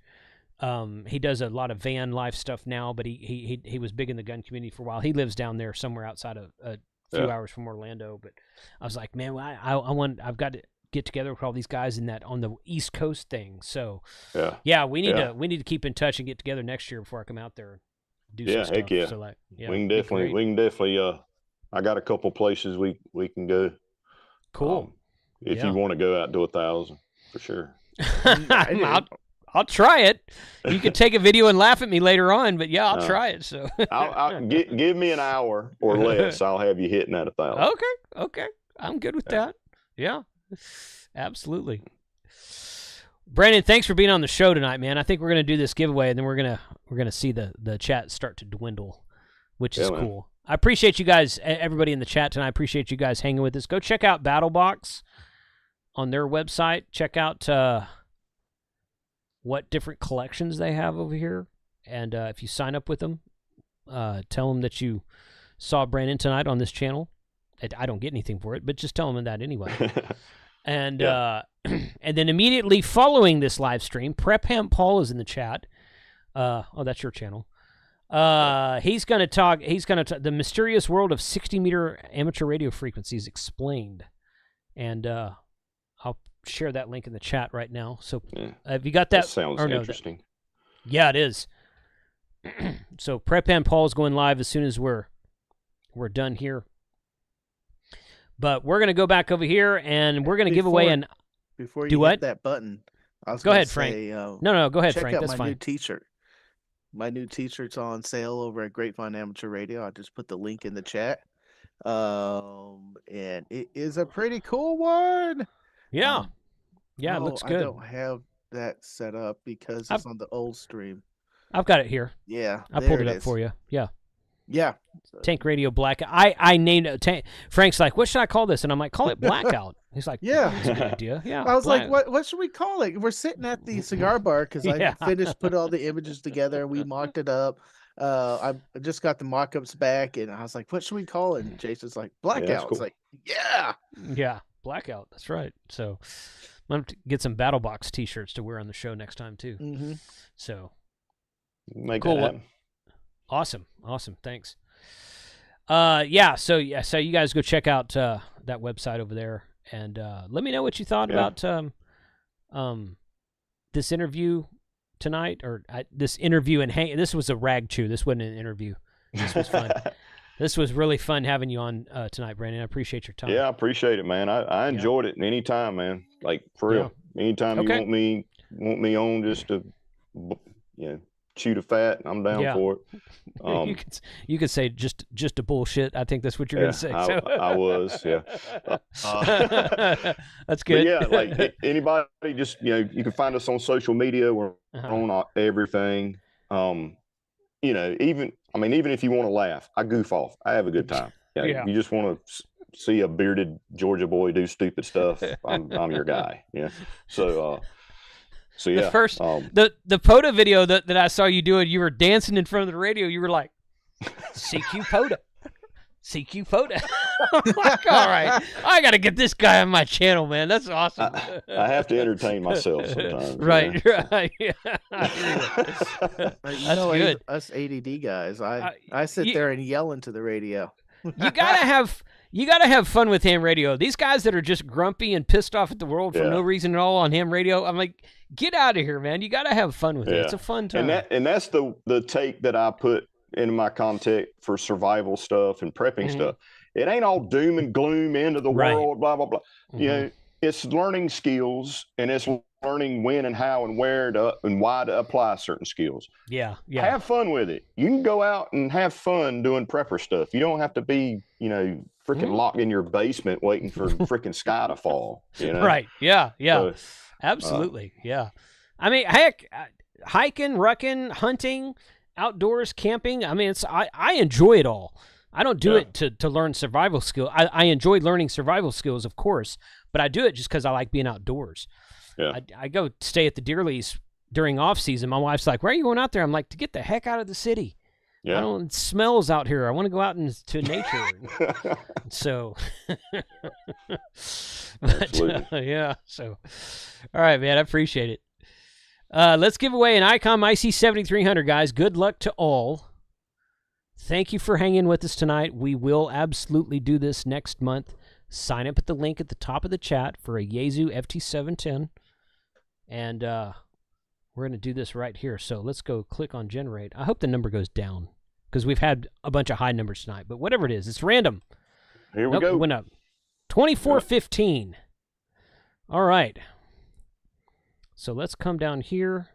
He does a lot of van life stuff now, but he was big in the gun community for a while. He lives down there somewhere outside of a few hours from Orlando. But I was like, man, I've got to get together with all these guys on the East Coast thing. So we need to keep in touch and get together next year before I come out there. Do some stuff. Heck yeah. So we can definitely I got a couple places we can go. Cool. If you want to go out to 1,000, for sure. I'll try it. You can take a video and laugh at me later on, but I'll try it. So I'll give me an hour or less. I'll have you hitting at 1,000. Okay. I'm good with that. Yeah, absolutely. Brandon, thanks for being on the show tonight, man. I think we're gonna do this giveaway, and then we're gonna see the chat start to dwindle, which is cool. I appreciate you guys, everybody in the chat tonight. I appreciate you guys hanging with us. Go check out Battlebox on their website. Check out what different collections they have over here, and if you sign up with them, tell them that you saw Brandon tonight on this channel. I don't get anything for it, but just tell them that anyway. And and then immediately following this live stream, Prep Hemp Paul is in the chat. That's your channel. He's going to talk the mysterious world of 60-meter amateur radio frequencies explained. And I'll share that link in the chat right now. So have you got that? That sounds interesting. It is. So Prep Hemp Paul is going live as soon as we're done here. But we're going to go back over here, and we're going to give away an... Before you hit that button, I was go ahead, say, Frank. No, go ahead, check Frank. out That's my fine. new T-shirt. My new T-shirt's on sale over at Grapevine Amateur Radio. I just put the link in the chat. And it is a pretty cool one. Yeah. It looks good. I don't have that set up because it's on the old stream. I've got it here. Yeah. I pulled it up for you. Yeah. Yeah. Tank Radio Blackout. I named it. Frank's like, what should I call this? And I'm like, call it Blackout. He's like, that's a good idea. Yeah. I was like, what should we call it? We're sitting at the cigar bar because I finished put all the images together and we mocked it up. I just got the mock-ups back and I was like, what should we call it? And Jason's like, Blackout. It's like, yeah, Blackout. That's right. So I'm going to get some Battlebox t-shirts to wear on the show next time too. Mm-hmm. So make cool. That happen. Awesome. Thanks. So you guys go check out that website over there, and let me know what you thought about this interview tonight, or this interview. And this was a rag chew. This wasn't an interview. This was fun. This was really fun having you on tonight, Brandon. I appreciate your time. Yeah, I appreciate it, man. I enjoyed it anytime, man. Like for real. Anytime you want me on just to chew the fat, I'm down for it. You could say just a bullshit. I think that's what you're gonna say. I was, that's good. But like anybody, just you can find us on social media. We're on everything. Even if you want to laugh, I goof off. I have a good time. You just want to see a bearded Georgia boy do stupid stuff. I'm your guy. Yeah. So yeah, the POTA video that I saw you doing, you were dancing in front of the radio. You were like, CQ POTA, CQ POTA. Like, all right, I got to get this guy on my channel, man. That's awesome. I have to entertain myself sometimes. Right, right. Yeah. That's good. Us ADD guys. I sit there and yell into the radio. You gotta have fun with ham radio. These guys that are just grumpy and pissed off at the world for no reason at all on ham radio, I'm like, get out of here, man. You gotta have fun with it. It's a fun time. And that's the take that I put in my content for survival stuff and prepping stuff. It ain't all doom and gloom, end of the world, blah blah blah. You know, it's learning skills, and it's learning when and how and where to and why to apply certain skills. Yeah. Have fun with it. You can go out and have fun doing prepper stuff. You don't have to be, freaking locked in your basement waiting for freaking sky to fall. Right. Yeah. So, absolutely. Yeah. I mean, heck, hiking, rucking, hunting, outdoors, camping. I mean, I enjoy it all. I don't do it to learn survival skill. I enjoy learning survival skills, of course, but I do it just because I like being outdoors. Yeah. I go stay at the Deerleys during off season. My wife's like, "Where are you going out there?" I'm like, "To get the heck out of the city. Yeah. It smells out here. I want to go out into nature." So, yeah. So, all right, man. I appreciate it. Let's give away an ICOM IC-7300, guys. Good luck to all. Thank you for hanging with us tonight. We will absolutely do this next month. Sign up at the link at the top of the chat for a Yaesu FT710. And we're going to do this right here. So let's go click on generate. I hope the number goes down because we've had a bunch of high numbers tonight. But whatever it is, it's random. Here we go. It went up. 2415. All right. So let's come down here.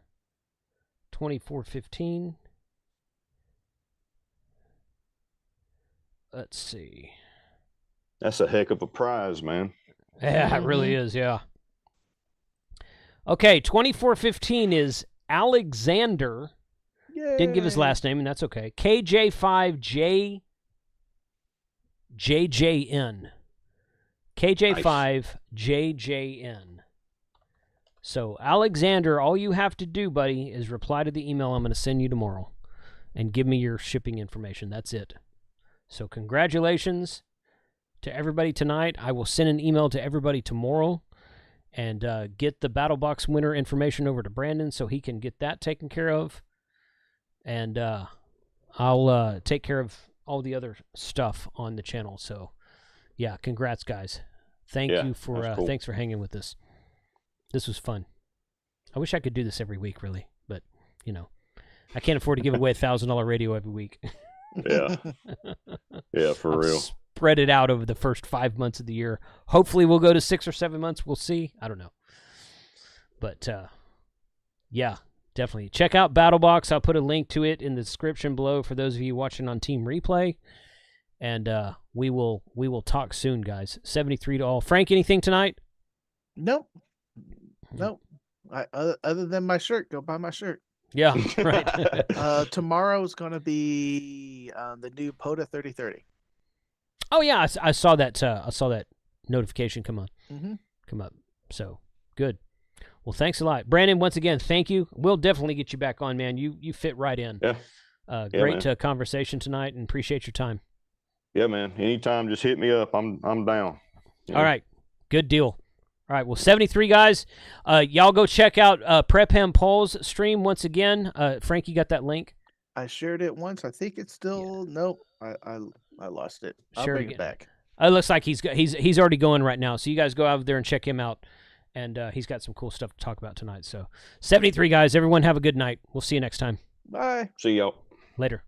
2415. Let's see. That's a heck of a prize, man. Yeah, it really is, yeah. Okay, 2415 is Alexander. Yay. Didn't give his last name, and that's okay. KJ5JJN. KJ5JJN. So, Alexander, all you have to do, buddy, is reply to the email I'm going to send you tomorrow and give me your shipping information. That's it. So, congratulations to everybody tonight. I will send an email to everybody tomorrow and get the Battlebox winner information over to Brandon so he can get that taken care of. And I'll take care of all the other stuff on the channel. So, yeah, congrats, guys. Thank you for cool. Thanks for hanging with us. This was fun. I wish I could do this every week, really, but I can't afford to give away $1,000 radio every week. Yeah, yeah, for real. Spread it out over the first 5 months of the year. Hopefully we'll go to 6 or 7 months. We'll see. I don't know. But, yeah, definitely. Check out Battlebox. I'll put a link to it in the description below for those of you watching on Team Replay. And we will talk soon, guys. 73 to all. Frank, anything tonight? Nope. Other than my shirt, go buy my shirt. Yeah, right. Tomorrow is going to be the new POTA 3030. Oh yeah, I saw that. I saw that notification come up. So good. Well, thanks a lot, Brandon. Once again, thank you. We'll definitely get you back on, man. You fit right in. Yeah. Great conversation tonight, and appreciate your time. Yeah, man. Anytime, just hit me up. I'm down. Yeah. All right. Good deal. All right. Well, 73 guys. Y'all go check out Prep Ham Paul's stream once again. Frank, you got that link? I shared it once. I think it's still nope. I lost it. I'll bring it back. It looks like he's already going right now. So you guys go out there and check him out, and he's got some cool stuff to talk about tonight. So 73 guys, everyone have a good night. We'll see you next time. Bye. See y'all later.